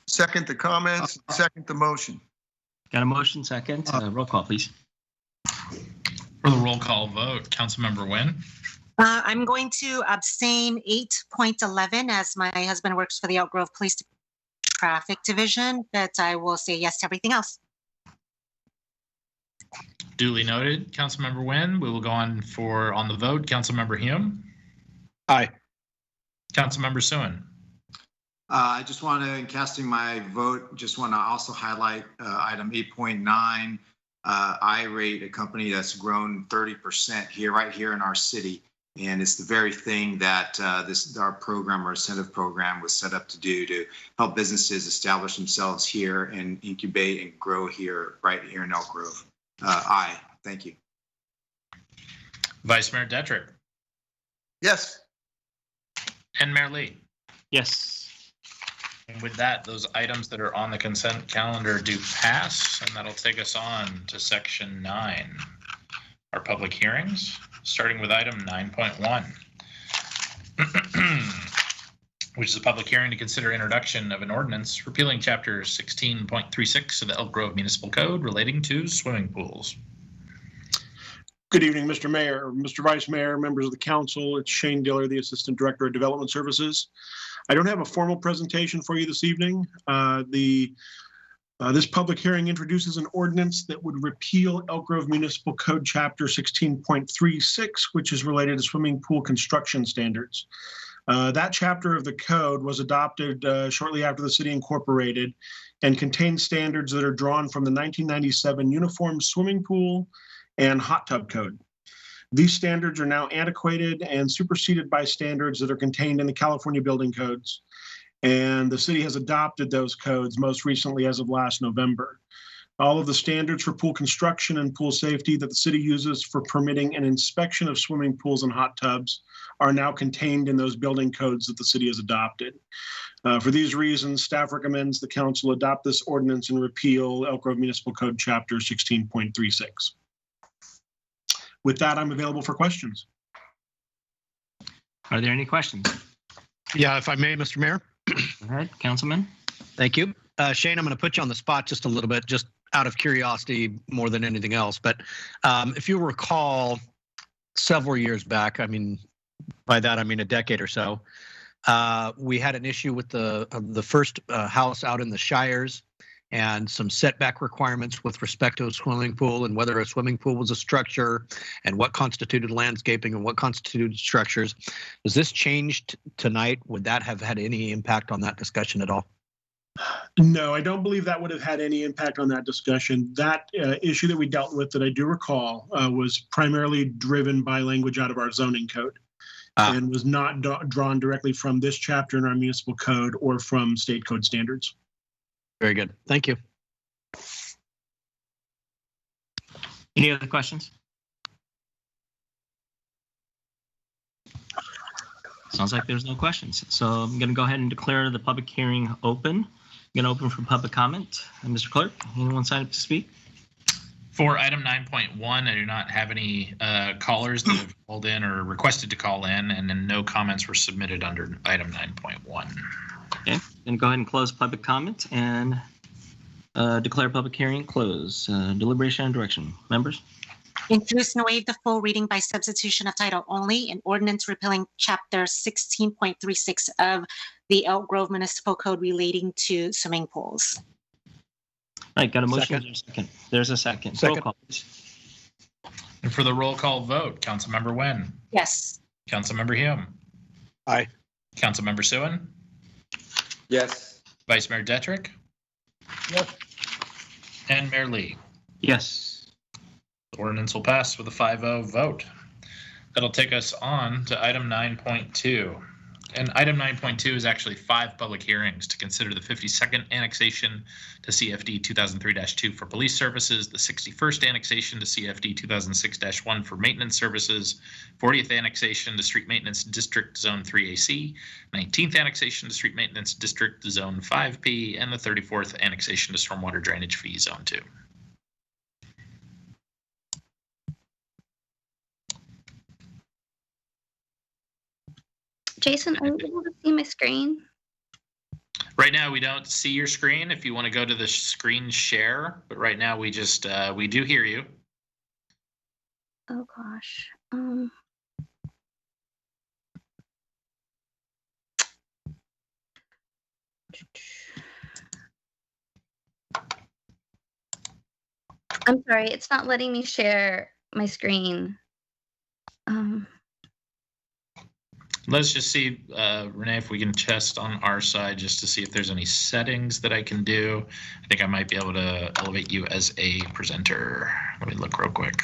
Second the comments, second the motion. Got a motion, second. Roll call, please. For the roll call vote, Councilmember Nguyen. I'm going to abstain 8.11 as my husband works for the Elk Grove Police Traffic Division, but I will say yes to everything else. Duly noted, Councilmember Nguyen. We will go on the vote. Councilmember Hume. Aye. Councilmember Suen. I just want to, in casting my vote, just want to also highlight item 8.9. iRate, a company that's grown 30% here, right here in our city. And it's the very thing that our program, our incentive program, was set up to do, to help businesses establish themselves here and incubate and grow here, right here in Elk Grove. Thank you. Vice Mayor Detrick. Yes. And Mayor Lee. Yes. And with that, those items that are on the consent calendar do pass, and that'll take us on to section 9, our public hearings, starting with item 9.1, which is a public hearing to consider introduction of an ordinance repealing chapter 16.36 of the Elk Grove Municipal Code relating to swimming pools. Good evening, Mr. Mayor, Mr. Vice Mayor, members of the council. It's Shane Diller, the Assistant Director of Development Services. I don't have a formal presentation for you this evening. This public hearing introduces an ordinance that would repeal Elk Grove Municipal Code Chapter 16.36, which is related to swimming pool construction standards. That chapter of the code was adopted shortly after the city incorporated and contains standards that are drawn from the 1997 Uniform Swimming Pool and Hot Tub Code. These standards are now antiquated and superseded by standards that are contained in the California building codes. And the city has adopted those codes most recently as of last November. All of the standards for pool construction and pool safety that the city uses for permitting and inspection of swimming pools and hot tubs are now contained in those building codes that the city has adopted. For these reasons, staff recommends the council adopt this ordinance and repeal Elk Grove Municipal Code Chapter 16.36. With that, I'm available for questions. Are there any questions? Yeah, if I may, Mr. Mayor. Go ahead, Councilman. Thank you. Shane, I'm going to put you on the spot just a little bit, just out of curiosity more than anything else. But if you recall, several years back, I mean, by that I mean a decade or so, we had an issue with the first house out in the Shires and some setback requirements with respect to a swimming pool and whether a swimming pool was a structure and what constituted landscaping and what constituted structures. Was this changed tonight? Would that have had any impact on that discussion at all? No, I don't believe that would have had any impact on that discussion. That issue that we dealt with that I do recall was primarily driven by language out of our zoning code and was not drawn directly from this chapter in our municipal code or from state code standards. Very good. Thank you. Any other questions? Sounds like there's no questions. So I'm going to go ahead and declare the public hearing open. I'm going to open for public comment. Mr. Clerk, anyone sign up to speak? For item 9.1, I do not have any callers that have called in or requested to call in, and then no comments were submitted under item 9.1. Okay, I'm going to go ahead and close public comment and declare public hearing closed. Deliberation and direction. Members? Introduce and waive the full reading by substitution of title only, an ordinance repealing chapter 16.36 of the Elk Grove Municipal Code relating to swimming pools. All right, got a motion. Second. Second. There's a second. Second. Roll call, please. And for the roll call vote, Councilmember Nguyen. Yes. Councilmember Hume. Aye. Councilmember Suen. Yes. Vice Mayor Detrick. Yes. And Mayor Lee. Yes. The ordinance will pass with a 5-0 vote. That'll take us on to item 9.2. And item 9.2 is actually 5 public hearings to consider the 52nd annexation to CFD 2003-2 for police services, the 61st annexation to CFD 2006-1 for maintenance services, 40th annexation to Street Maintenance District Zone 3AC, 19th annexation to Street Maintenance District Zone 5P, and the 34th annexation to Stormwater Drainage Fee Zone 2. Jason, are you able to see my screen? Right now, we don't see your screen. If you want to go to the screen share, but right now we just we do hear you. Oh gosh. I'm sorry, it's not letting me share my screen. Let's just see, Renee, if we can test on our side just to see if there's any settings that I can do. I think I might be able to elevate you as a presenter. Let me look real quick.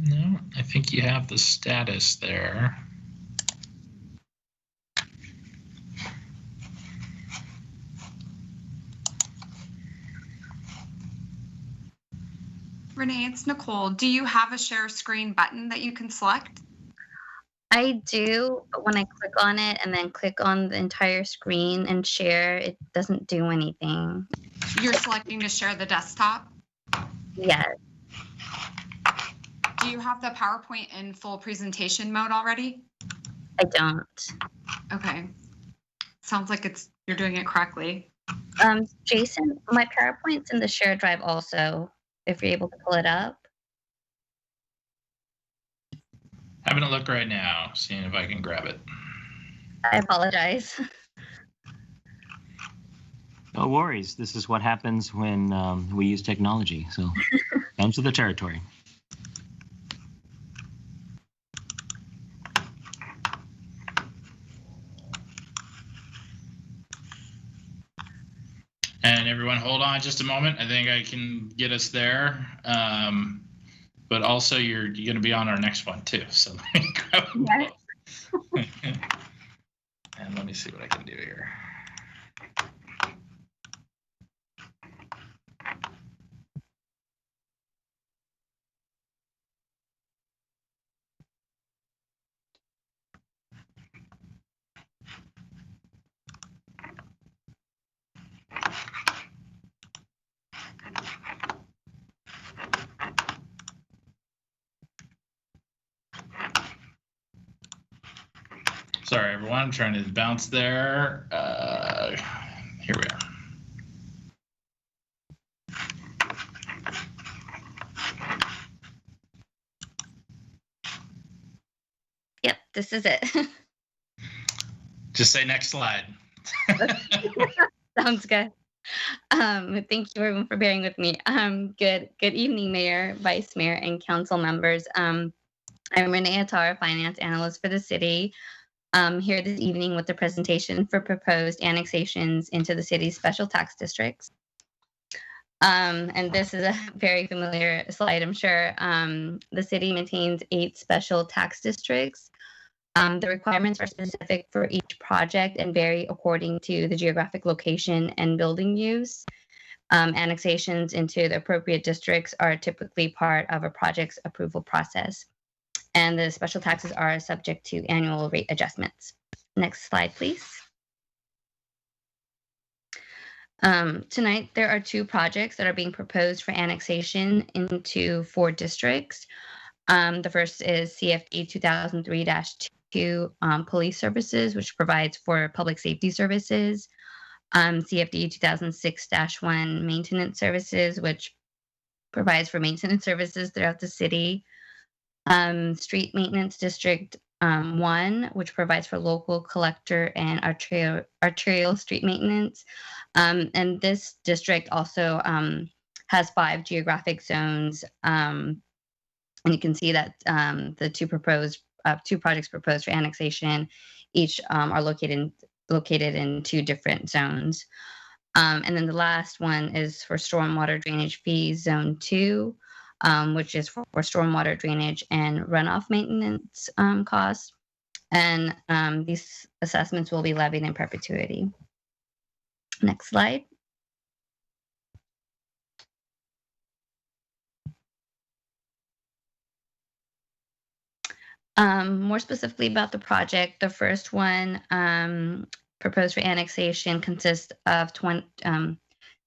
No, I think you have the status there. Renee, it's Nicole. Do you have a share screen button that you can select? I do, but when I click on it and then click on the entire screen and share, it doesn't do anything. You're selecting to share the desktop? Yes. Do you have the PowerPoint in full presentation mode already? I don't. Okay. Sounds like you're doing it correctly. Jason, my PowerPoint's in the share drive also, if you're able to pull it up. Having a look right now, seeing if I can grab it. I apologize. No worries. This is what happens when we use technology. So comes with the territory. And everyone, hold on just a moment. I think I can get us there. But also, you're going to be on our next one too. So let me grab both. And let me see what I can do here. Sorry, everyone. I'm trying to bounce there. Here we are. Yep, this is it. Just say next slide. Sounds good. Thank you everyone for bearing with me. Good evening, Mayor, Vice Mayor, and council members. I'm Renee Attar, Finance Analyst for the city. Here this evening with the presentation for proposed annexations into the city's special tax districts. And this is a very familiar slide, I'm sure. The city maintains 8 special tax districts. The requirements are specific for each project and vary according to the geographic location and building use. Annexations into the appropriate districts are typically part of a project's approval process. And the special taxes are subject to annual rate adjustments. Next slide, please. Tonight, there are 2 projects that are being proposed for annexation into 4 districts. The first is CFD 2003-2 Police Services, which provides for public safety services. CFD 2006-1 Maintenance Services, which provides for maintenance services throughout the city. Street Maintenance District 1, which provides for local collector and arterial street maintenance. And this district also has 5 geographic zones. And you can see that the 2 projects proposed for annexation each are located in 2 different zones. And then the last one is for stormwater drainage fees, Zone 2. Which is for stormwater drainage and runoff maintenance costs. And these assessments will be levied in perpetuity. Next slide. More specifically about the project, the first one proposed for annexation consists of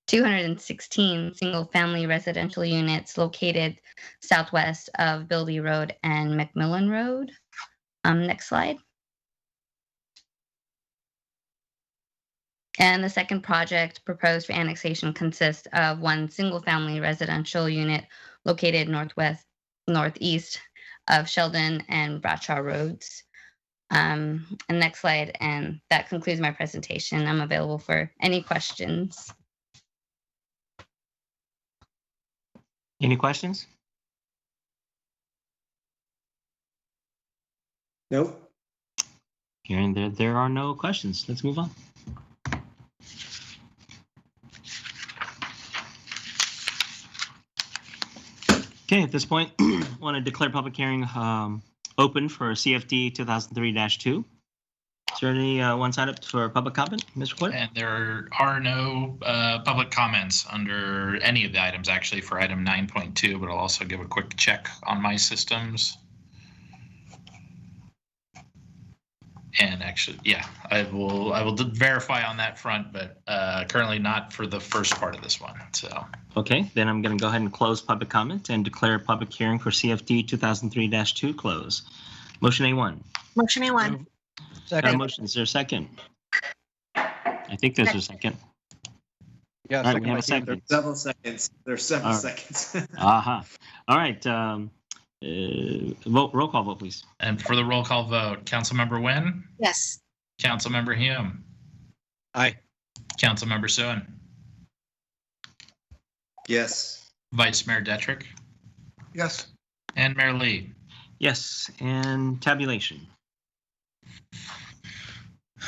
216 single-family residential units located southwest of Bildy Road and McMillan Road. Next slide. And the second project proposed for annexation consists of 1 single-family residential unit located northeast of Sheldon and Bradshaw Roads. And next slide, and that concludes my presentation. I'm available for any questions. Any questions? Nope. Hearing there are no questions. Let's move on. Okay, at this point, I want to declare public hearing open for CFD 2003-2. Is there any one signed up for public comment, Mr. Clerk? And there are no public comments under any of the items, actually, for item 9.2, but I'll also give a quick check on my systems. And actually, yeah, I will verify on that front, but currently not for the first part of this one. So okay, then I'm going to go ahead and close public comment and declare public hearing for CFD 2003-2 close. Motion A1. Motion A1. Second. Motion. Is there a second? I think there's a second. Yeah, all right, we have a second. Several seconds. There's several seconds. All right. Roll call vote, please. And for the roll call vote, Councilmember Nguyen? Yes. Councilmember Hume? Aye. Councilmember Suen? Yes. Vice Mayor Detrick? Yes. And Mayor Lee? Yes, and tabulation.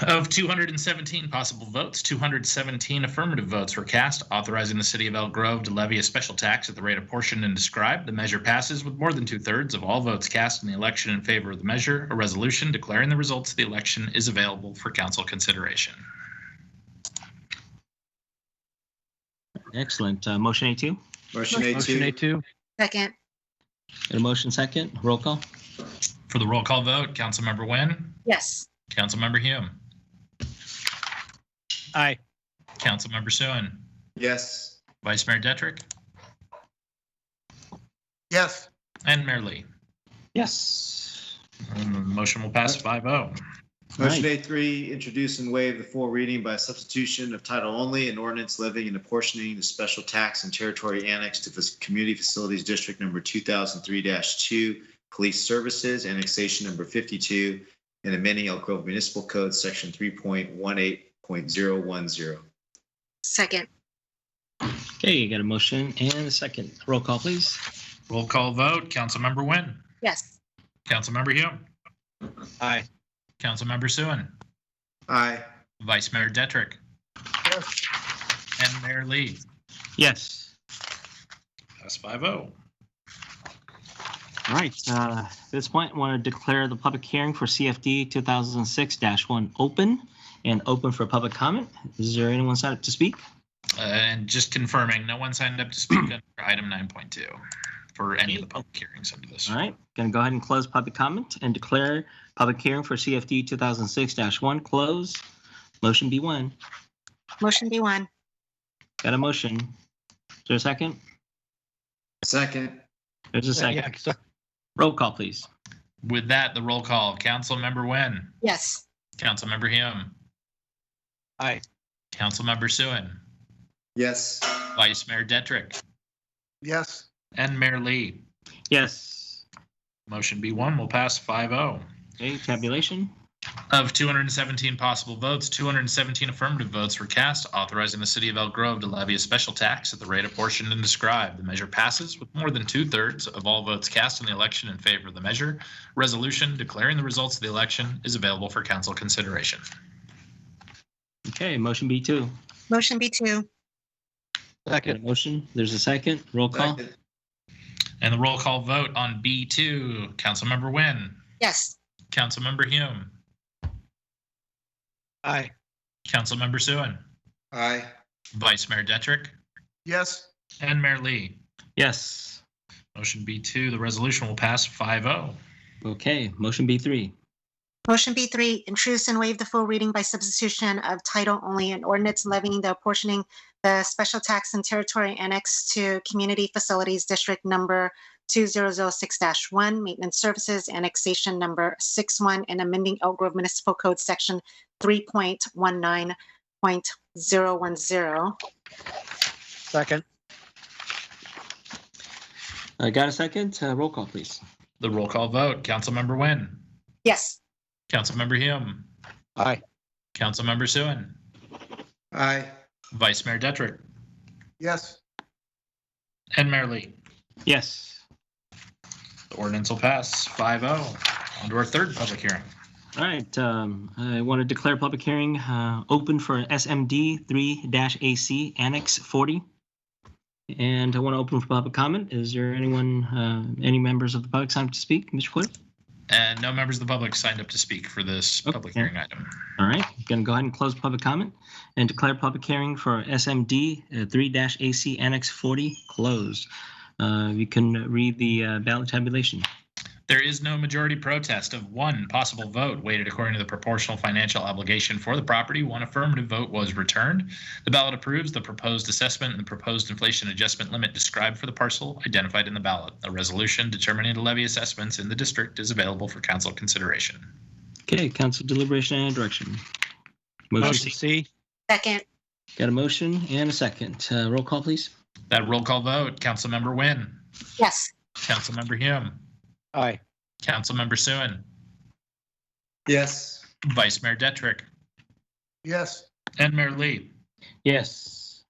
Of 217 possible votes, 217 affirmative votes were cast, authorizing the city of Elk Grove to levy a special tax at the rate apportioned and described. The measure passes with more than 2/3 of all votes cast in the election in favor of the measure. A resolution declaring the results of the election is available for council consideration. Excellent. Motion A2? Motion A2. Motion A2. Second. Got a motion second. Roll call. For the roll call vote, Councilmember Nguyen? Yes. Councilmember Hume? Aye. Councilmember Suen? Yes. Vice Mayor Detrick? Yes. And Mayor Lee? Yes. And the motion will pass 5-0. Motion A3, introduce and waive the full reading by substitution of title only, an ordinance levying and apportioning the special tax and territory annexed to the Community Facilities District number 2003-2, Police Services, annexation number 52, and amending Elk Grove Municipal Code section 3.18.010. Second. Okay, you got a motion and a second. Roll call, please. Roll call vote, Councilmember Nguyen? Yes. Councilmember Hume? Aye. Councilmember Suen? Aye. Vice Mayor Detrick? Yes. And Mayor Lee? Yes. Pass 5-0. All right. At this point, I want to declare the public hearing for CFD 2006-1 open and open for public comment. Is there anyone signed up to speak? And just confirming, no one signed up to speak under item 9.2 for any of the public hearings under this. All right. Going to go ahead and close public comment and declare public hearing for CFD 2006-1 closed. Motion B1. Motion B1. Got a motion. Is there a second? Second. There's a second. Yeah, so- Roll call, please. With that, the roll call, Councilmember Nguyen? Yes. Councilmember Hume? Aye. Councilmember Suen? Yes. Vice Mayor Detrick? Yes. And Mayor Lee? Yes. Motion B1 will pass 5-0. Okay, tabulation. Of 217 possible votes, 217 affirmative votes were cast, authorizing the city of Elk Grove to levy a special tax at the rate apportioned and described. The measure passes with more than 2/3 of all votes cast in the election in favor of the measure. Resolution declaring the results of the election is available for council consideration. Okay, motion B2. Motion B2. Got a Second. motion. There's a second. Roll call. Second. And the roll call vote on B2, Councilmember Nguyen, Yes. Councilmember Hume, Aye. Councilmember Suen, Aye. Vice Mayor Detrick, Yes. and Mayor Lee. Yes. Motion B2, the resolution will pass 5-0. Okay, motion B3. Motion B3, introduce and waive the full reading by substitution of title only, an ordinance levying the apportioning the special tax and territory annexed to Community Facilities District number 2006-1, Maintenance Services, annexation number 61, and amending Elk Grove Municipal Code section 3.19.010. Second. I got a second. Roll call, please. The roll call vote, Councilmember Nguyen, Yes. Councilmember Hume, Aye. Councilmember Suen, Aye. Vice Mayor Detrick, Yes. and Mayor Lee. Yes. The ordinance will pass 5-0. On to our third public hearing. All right. I want to declare public hearing open for SMD 3-AC Annex 40. And I want to open for public comment. Is there anyone, any members of the public signed up to speak? Mr. Clerk? And no members of the public signed up to speak for this public hearing item. All right. I'm going to go ahead and close public comment and declare public hearing for SMD 3-AC Annex 40 closed. You can read the ballot tabulation. There is no majority protest of one possible vote weighted according to the proportional financial obligation for the property. One affirmative vote was returned. The ballot approves the proposed assessment and the proposed inflation adjustment limit described for the parcel identified in the ballot. A resolution determining the levy assessments in the district is available for council consideration. Okay, council deliberation and direction. Motion C. Second. Got a motion and a second. Roll call, please. That roll call vote, Councilmember Nguyen. Yes. Councilmember Hume. Aye. Councilmember Suen. Yes. Vice Mayor Detrick. Yes. And Mayor Lee. Yes.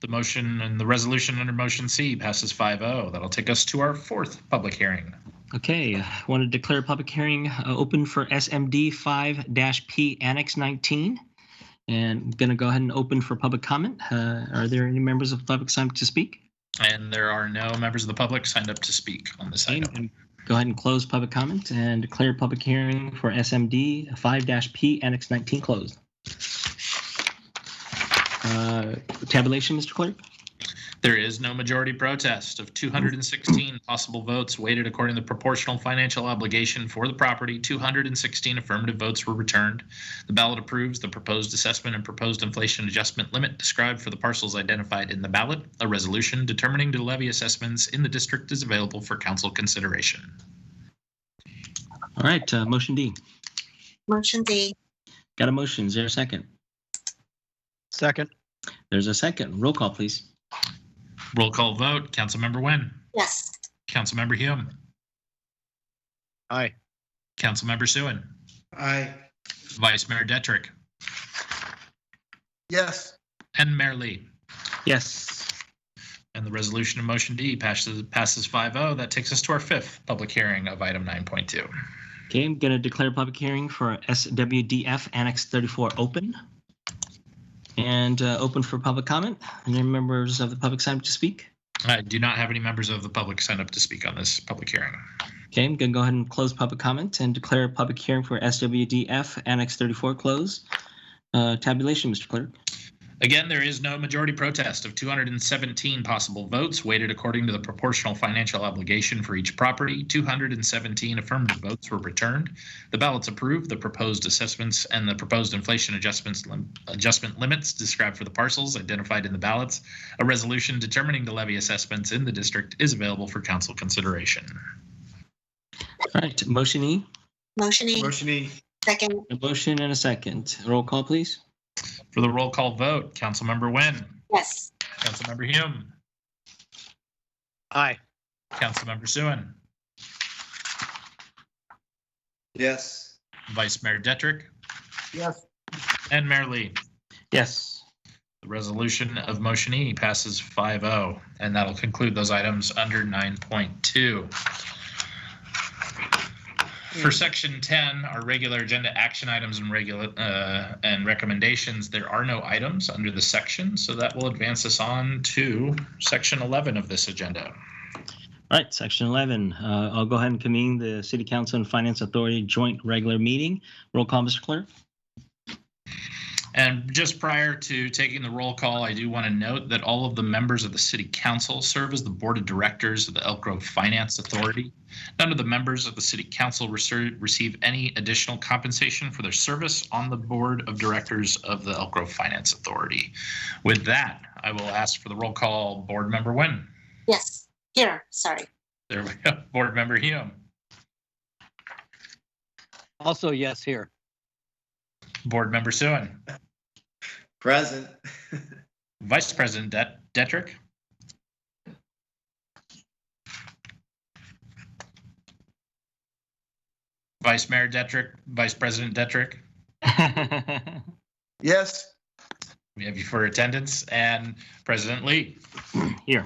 The motion and the resolution under motion C passes 5-0. That'll take us to our fourth public hearing. Okay, I want to declare public hearing open for SMD 5-P Annex 19. And I'm going to go ahead and open for public comment. Are there any members of the public signed up to speak? And there are no members of the public signed up to speak on this item. Go ahead and close public comment and declare public hearing for SMD 5-P Annex 19 closed. Tabulation, Mr. Clerk? There is no majority protest of 216 possible votes weighted according to the proportional financial obligation for the property. 216 affirmative votes were returned. The ballot approves the proposed assessment and proposed inflation adjustment limit described for the parcels identified in the ballot. A resolution determining the levy assessments in the district is available for council consideration. All right, motion D. Motion D. Got a motion. Is there a second? Second. There's a second. Roll call, please. Roll call vote. Councilmember Nguyen. Yes. Councilmember Hume. Aye. Councilmember Suen. Aye. Vice Mayor Detrick. Yes. And Mayor Lee. Yes. And the resolution of motion D passes 5-0. That takes us to our fifth public hearing of item 9.2. Okay, I'm going to declare public hearing for SWDF Annex 34 open. And open for public comment. Any members of the public signed up to speak? I do not have any members of the public signed up to speak on this public hearing. Okay, I'm going to go ahead and close public comment and declare public hearing for SWDF Annex 34 closed. Tabulation, Mr. Clerk. Again, there is no majority protest of 217 possible votes weighted according to the proportional financial obligation for each property. 217 affirmative votes were returned. The ballots approved the proposed assessments and the proposed inflation adjustment limits described for the parcels identified in the ballots. A resolution determining the levy assessments in the district is available for council consideration. All right, motion E. Motion E. Motion E. Second. A motion and a second. Roll call, please. For the roll call vote, Councilmember Nguyen. Yes. Councilmember Hume. Aye. Councilmember Suen. Yes. Vice Mayor Detrick. Yes. And Mayor Lee. Yes. The resolution of motion E passes 5-0, and that'll conclude those items under 9.2. For section 10, our regular agenda action items and recommendations, there are no items under the section, so that will advance us on to section 11 of this agenda. All right, section 11. I'll go ahead and convene the City Council and Finance Authority joint regular meeting. Roll call, Mr. Clerk. And just prior to taking the roll call, I do want to note that all of the members of the City Council serve as the Board of Directors of the Elk Grove Finance Authority. None of the members of the City Council receive any additional compensation for their service on the Board of Directors of the Elk Grove Finance Authority. With that, I will ask for the roll call. Board Member Nguyen. Yes. Here. Sorry. There we go. Board Member Hume. Also, yes, here. Board Member Suen. Present. Vice President Detrick. Vice Mayor Detrick, Vice President Detrick. Yes. We have you for attendance, and President Lee. Here.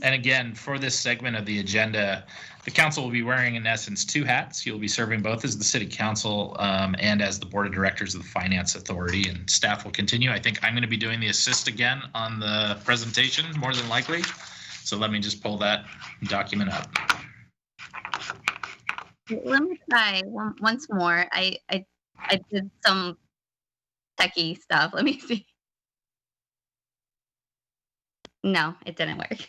And again, for this segment of the agenda, the council will be wearing, in essence, two hats. You'll be serving both as the city council and as the board of directors of the finance authority, and staff will continue. I think I'm going to be doing the assist again on the presentation, more than likely. So let me just pull that document up. Let me try once more. I did some techie stuff. Let me see. No, it didn't work.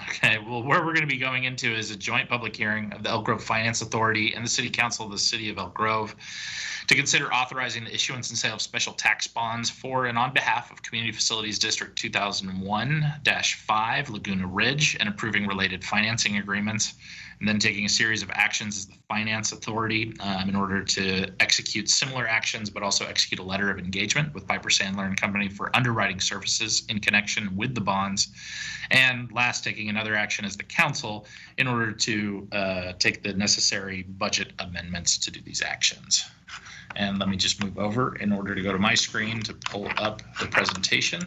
Okay, well, where we're going to be going into is a joint public hearing of the Elk Grove Finance Authority and the City Council of the City of Elk Grove to consider authorizing the issuance and sale of special tax bonds for and on behalf of Community Facilities District 2001-5 Laguna Ridge and approving related financing agreements, and then taking a series of actions as the Finance Authority in order to execute similar actions, but also execute a letter of engagement with Piper Sandler and Company for underwriting services in connection with the bonds. And last, taking another action as the council in order to take the necessary budget amendments to do these actions. And let me just move over in order to go to my screen to pull up the presentation.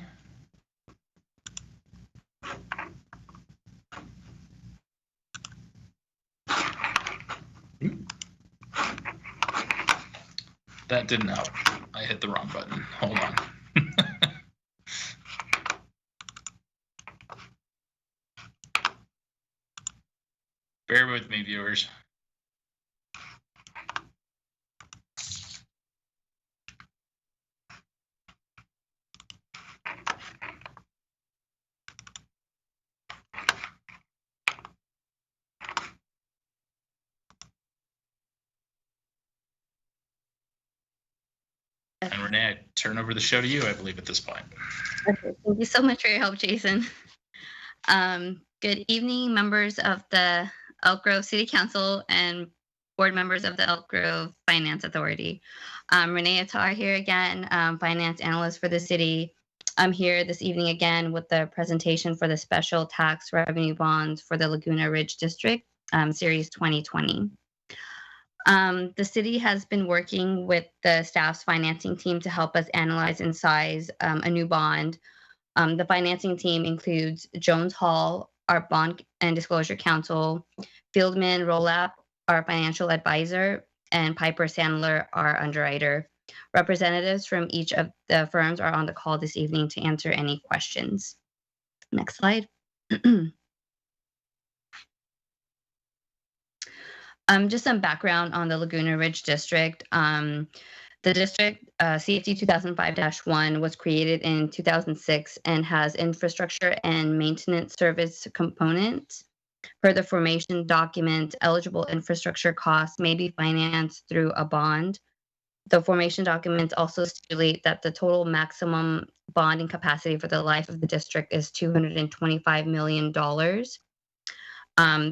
That didn't help. I hit the wrong button. Hold on. Bear with me, viewers. And Renee, I turn over the show to you, I believe, at this point. Okay, thank you so much for your help, Jason. Good evening, members of the Elk Grove City Council and board members of the Elk Grove Finance Authority. Renee Attar here again, finance analyst for the city. I'm here this evening again with the presentation for the special tax revenue bonds for the Laguna Ridge District, Series 2020. The city has been working with the staff's financing team to help us analyze and size a new bond. The financing team includes Jones Hall, our bond and disclosure counsel, Fieldman Rolap, our financial advisor, and Piper Sandler, our underwriter. Representatives from each of the firms are on the call this evening to answer any questions. Next slide. Just some background on the Laguna Ridge District. The district, CFD 2005-1, was created in 2006 and has infrastructure and maintenance service components. Per the formation document, eligible infrastructure costs may be financed through a bond. The formation documents also stipulate that the total maximum bonding capacity for the life of the district is $225 million.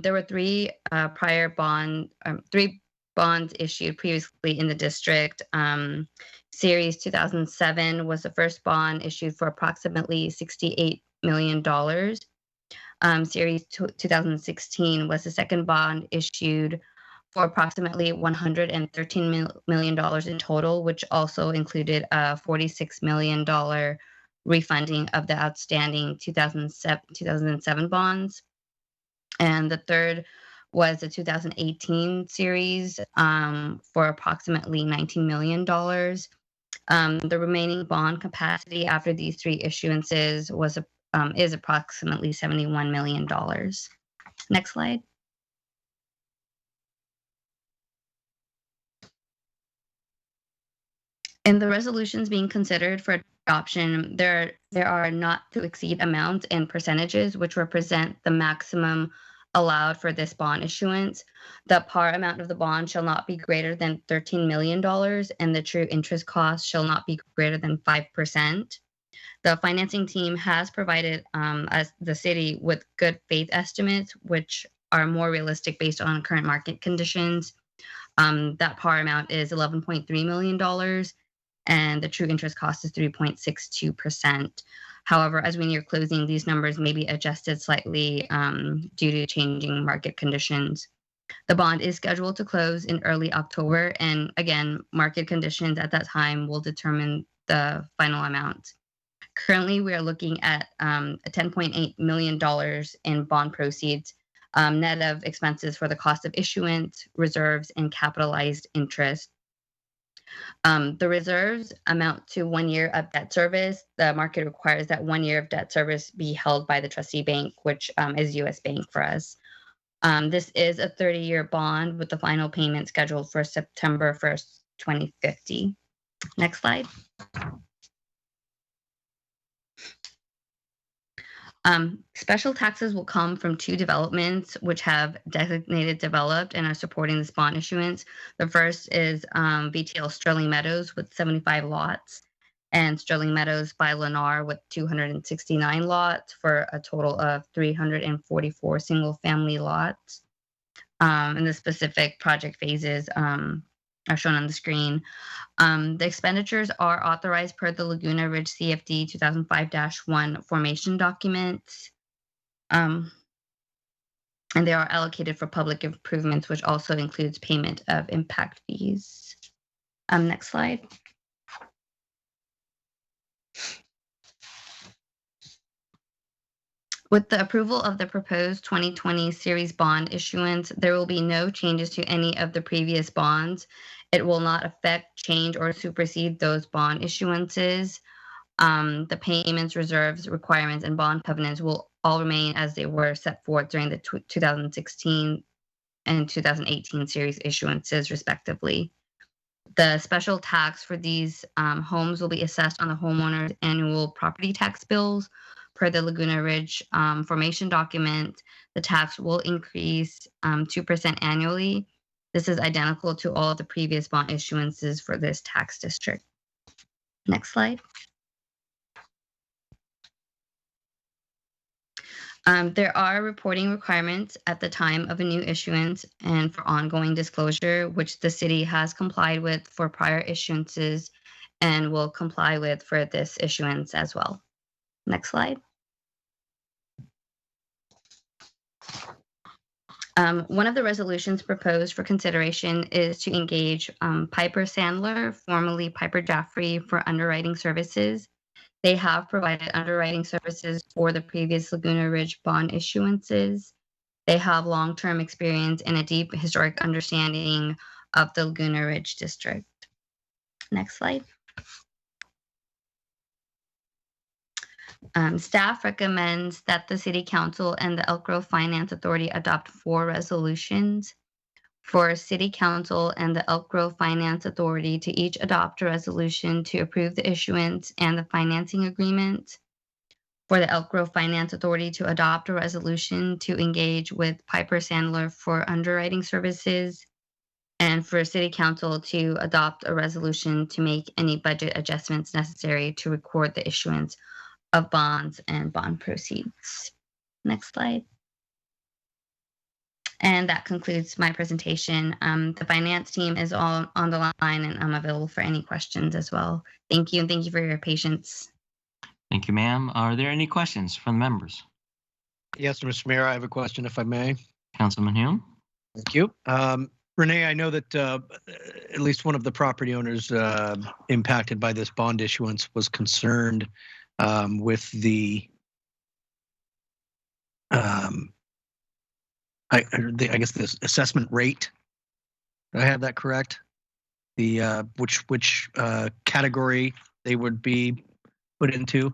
There were three bonds issued previously in the district. Series 2007 was the first bond issued for approximately $68 million. Series 2016 was the second bond issued for approximately $113 million in total, which also included a $46 million refunding of the outstanding 2007 bonds. And the third was the 2018 series for approximately $19 million. The remaining bond capacity after these three issuances is approximately $71 million. Next slide. In the resolutions being considered for adoption, there are not to exceed amounts and percentages which represent the maximum allowed for this bond issuance. The par amount of the bond shall not be greater than $13 million, and the true interest cost shall not be greater than 5%. The financing team has provided us, the city, with good faith estimates, which are more realistic based on current market conditions. That par amount is $11.3 million, and the true interest cost is 3.62%. However, as we near closing, these numbers may be adjusted slightly due to changing market conditions. The bond is scheduled to close in early October, and again, market conditions at that time will determine the final amount. Currently, we are looking at $10.8 million in bond proceeds, net of expenses for the cost of issuance, reserves, and capitalized interest. The reserves amount to 1 year of debt service. The market requires that 1 year of debt service be held by the trustee bank, which is U.S. Bank for us. This is a 30-year bond with the final payment scheduled for September 1st, 2050. Next slide. Special taxes will come from two developments which have designated developed and are supporting this bond issuance. The first is BTL Sterling Meadows with 75 lots, and Sterling Meadows by Lennar with 269 lots for a total of 344 single-family lots. And the specific project phases are shown on the screen. The expenditures are authorized per the Laguna Ridge CFD 2005-1 formation documents. And they are allocated for public improvements, which also includes payment of impact fees. Next slide. With the approval of the proposed 2020 series bond issuance, there will be no changes to any of the previous bonds. It will not affect, change, or supersede those bond issuances. The payments, reserves, requirements, and bond covenants will all remain as they were set forth during the 2016 and 2018 series issuances, respectively. The special tax for these homes will be assessed on the homeowner's annual property tax bills. Per the Laguna Ridge formation document, the tax will increase 2% annually. This is identical to all of the previous bond issuances for this tax district. Next slide. There are reporting requirements at the time of a new issuance and for ongoing disclosure, which the city has complied with for prior issuances and will comply with for this issuance as well. Next slide. One of the resolutions proposed for consideration is to engage Piper Sandler, formerly Piper Jaffray, for underwriting services. They have provided underwriting services for the previous Laguna Ridge bond issuances. They have long-term experience and a deep historic understanding of the Laguna Ridge district. Next slide. Staff recommends that the City Council and the Elk Grove Finance Authority adopt 4 resolutions. For City Council and the Elk Grove Finance Authority to each adopt a resolution to approve the issuance and the financing agreement. For the Elk Grove Finance Authority to adopt a resolution to engage with Piper Sandler for underwriting services. And for City Council to adopt a resolution to make any budget adjustments necessary to record the issuance of bonds and bond proceeds. Next slide. And that concludes my presentation. The finance team is all on the line and I'm available for any questions as well. Thank you, and thank you for your patience. Thank you, ma'am. Are there any questions from the members? Yes, Mr. Mayor, I have a question if I may. Councilman Hume? Thank you. Renee, I know that at least one of the property owners impacted by this bond issuance was concerned with the I guess this assessment rate. Do I have that correct? The which category they would be put into?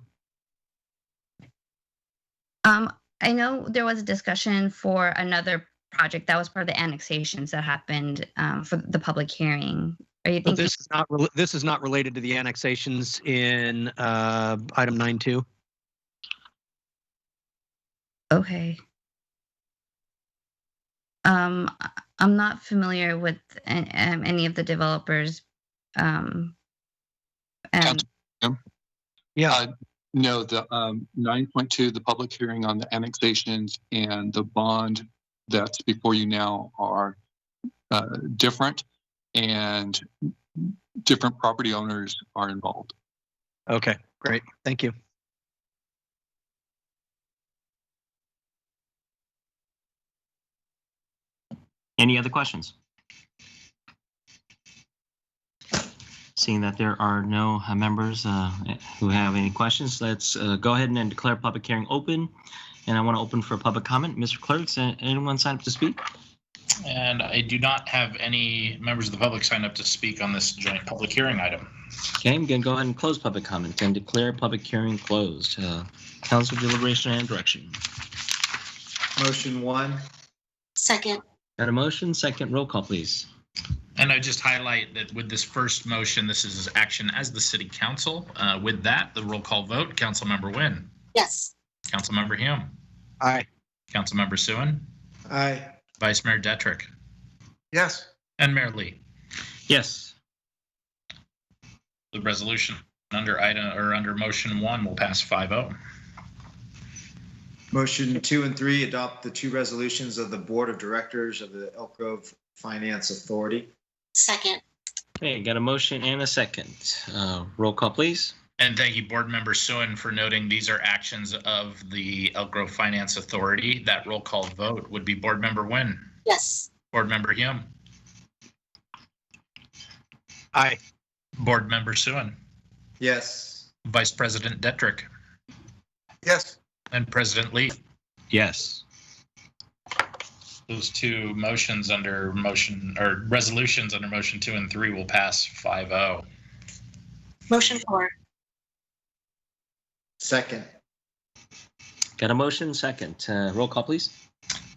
I know there was a discussion for another project that was part of the annexations that happened for the public hearing. Are you thinking this is not related to the annexations in item 9.2? Okay. I'm not familiar with any of the developers. Yeah. No, the 9.2, the public hearing on the annexations and the bond that's before you now are different, and different property owners are involved. Okay, great. Thank you. Any other questions? Seeing that there are no members who have any questions, let's go ahead and declare public hearing open. And I want to open for public comment. Mr. Clerk, is anyone sign up to speak? And I do not have any members of the public sign up to speak on this joint public hearing item. Okay, I'm going to go ahead and close public comment and declare public hearing closed. Council deliberation and direction. Motion 1. Second. Got a motion? Second. Roll call, please. And I just highlight that with this first motion, this is action as the city council. With that, the roll call vote, Councilmember Nguyen. Yes. Councilmember Hume. Aye. Councilmember Suen. Aye. Vice Mayor Detrick. Yes. And Mayor Lee. Yes. The resolution under motion 1 will pass 5-0. Motion 2 and 3, adopt the 2 resolutions of the Board of Directors of the Elk Grove Finance Authority. Second. Okay, got a motion and a second. Roll call, please. And thank you, Board Member Suen, for noting these are actions of the Elk Grove Finance Authority. That roll call vote would be Board Member Nguyen. Yes. Board Member Hume. Aye. Board Member Suen. Yes. Vice President Detrick. Yes. And President Lee. Yes. Those 2 motions under resolutions under motion 2 and 3 will pass 5-0. Motion 4. Second. Got a motion, second. Roll call, please.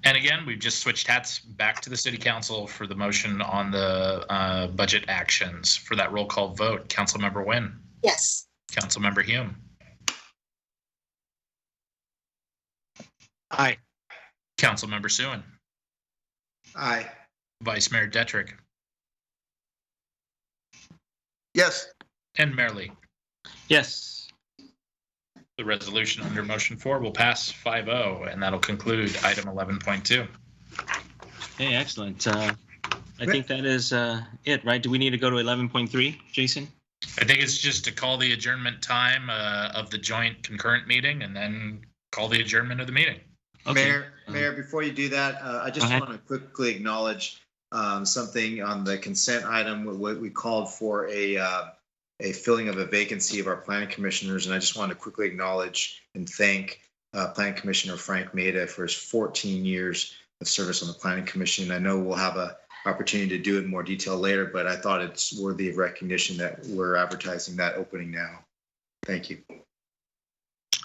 And again, we've just switched hats back to the city council for the motion on the budget actions. For that roll call vote, Councilmember Nguyen. Yes. Councilmember Hume. Aye. Councilmember Suen. Aye. Vice Mayor Detrick. Yes. And Mayor Lee. Yes. The resolution under motion 4 will pass 5-0, and that'll conclude item 11.2. Hey, excellent. I think that is it, right? Do we need to go to 11.3, Jason? I think it's just to call the adjournment time of the joint concurrent meeting and then call the adjournment of the meeting. Okay. Mayor, before you do that, I just want to quickly acknowledge something on the consent item. What we called for a filling of a vacancy of our planning commissioners, and I just want to quickly acknowledge and thank Planning Commissioner Frank Maida for his 14 years of service on the Planning Commission. I know we'll have an opportunity to do it in more detail later, but I thought it's worthy of recognition that we're advertising that opening now. Thank you.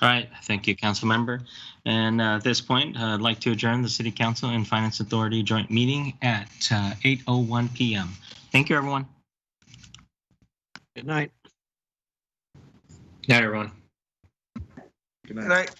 All right. Thank you, Council Member. And at this point, I'd like to adjourn the City Council and Finance Authority joint meeting at 8:01 p.m. Thank you, everyone. Good night. Good night, everyone. Good night. Good night.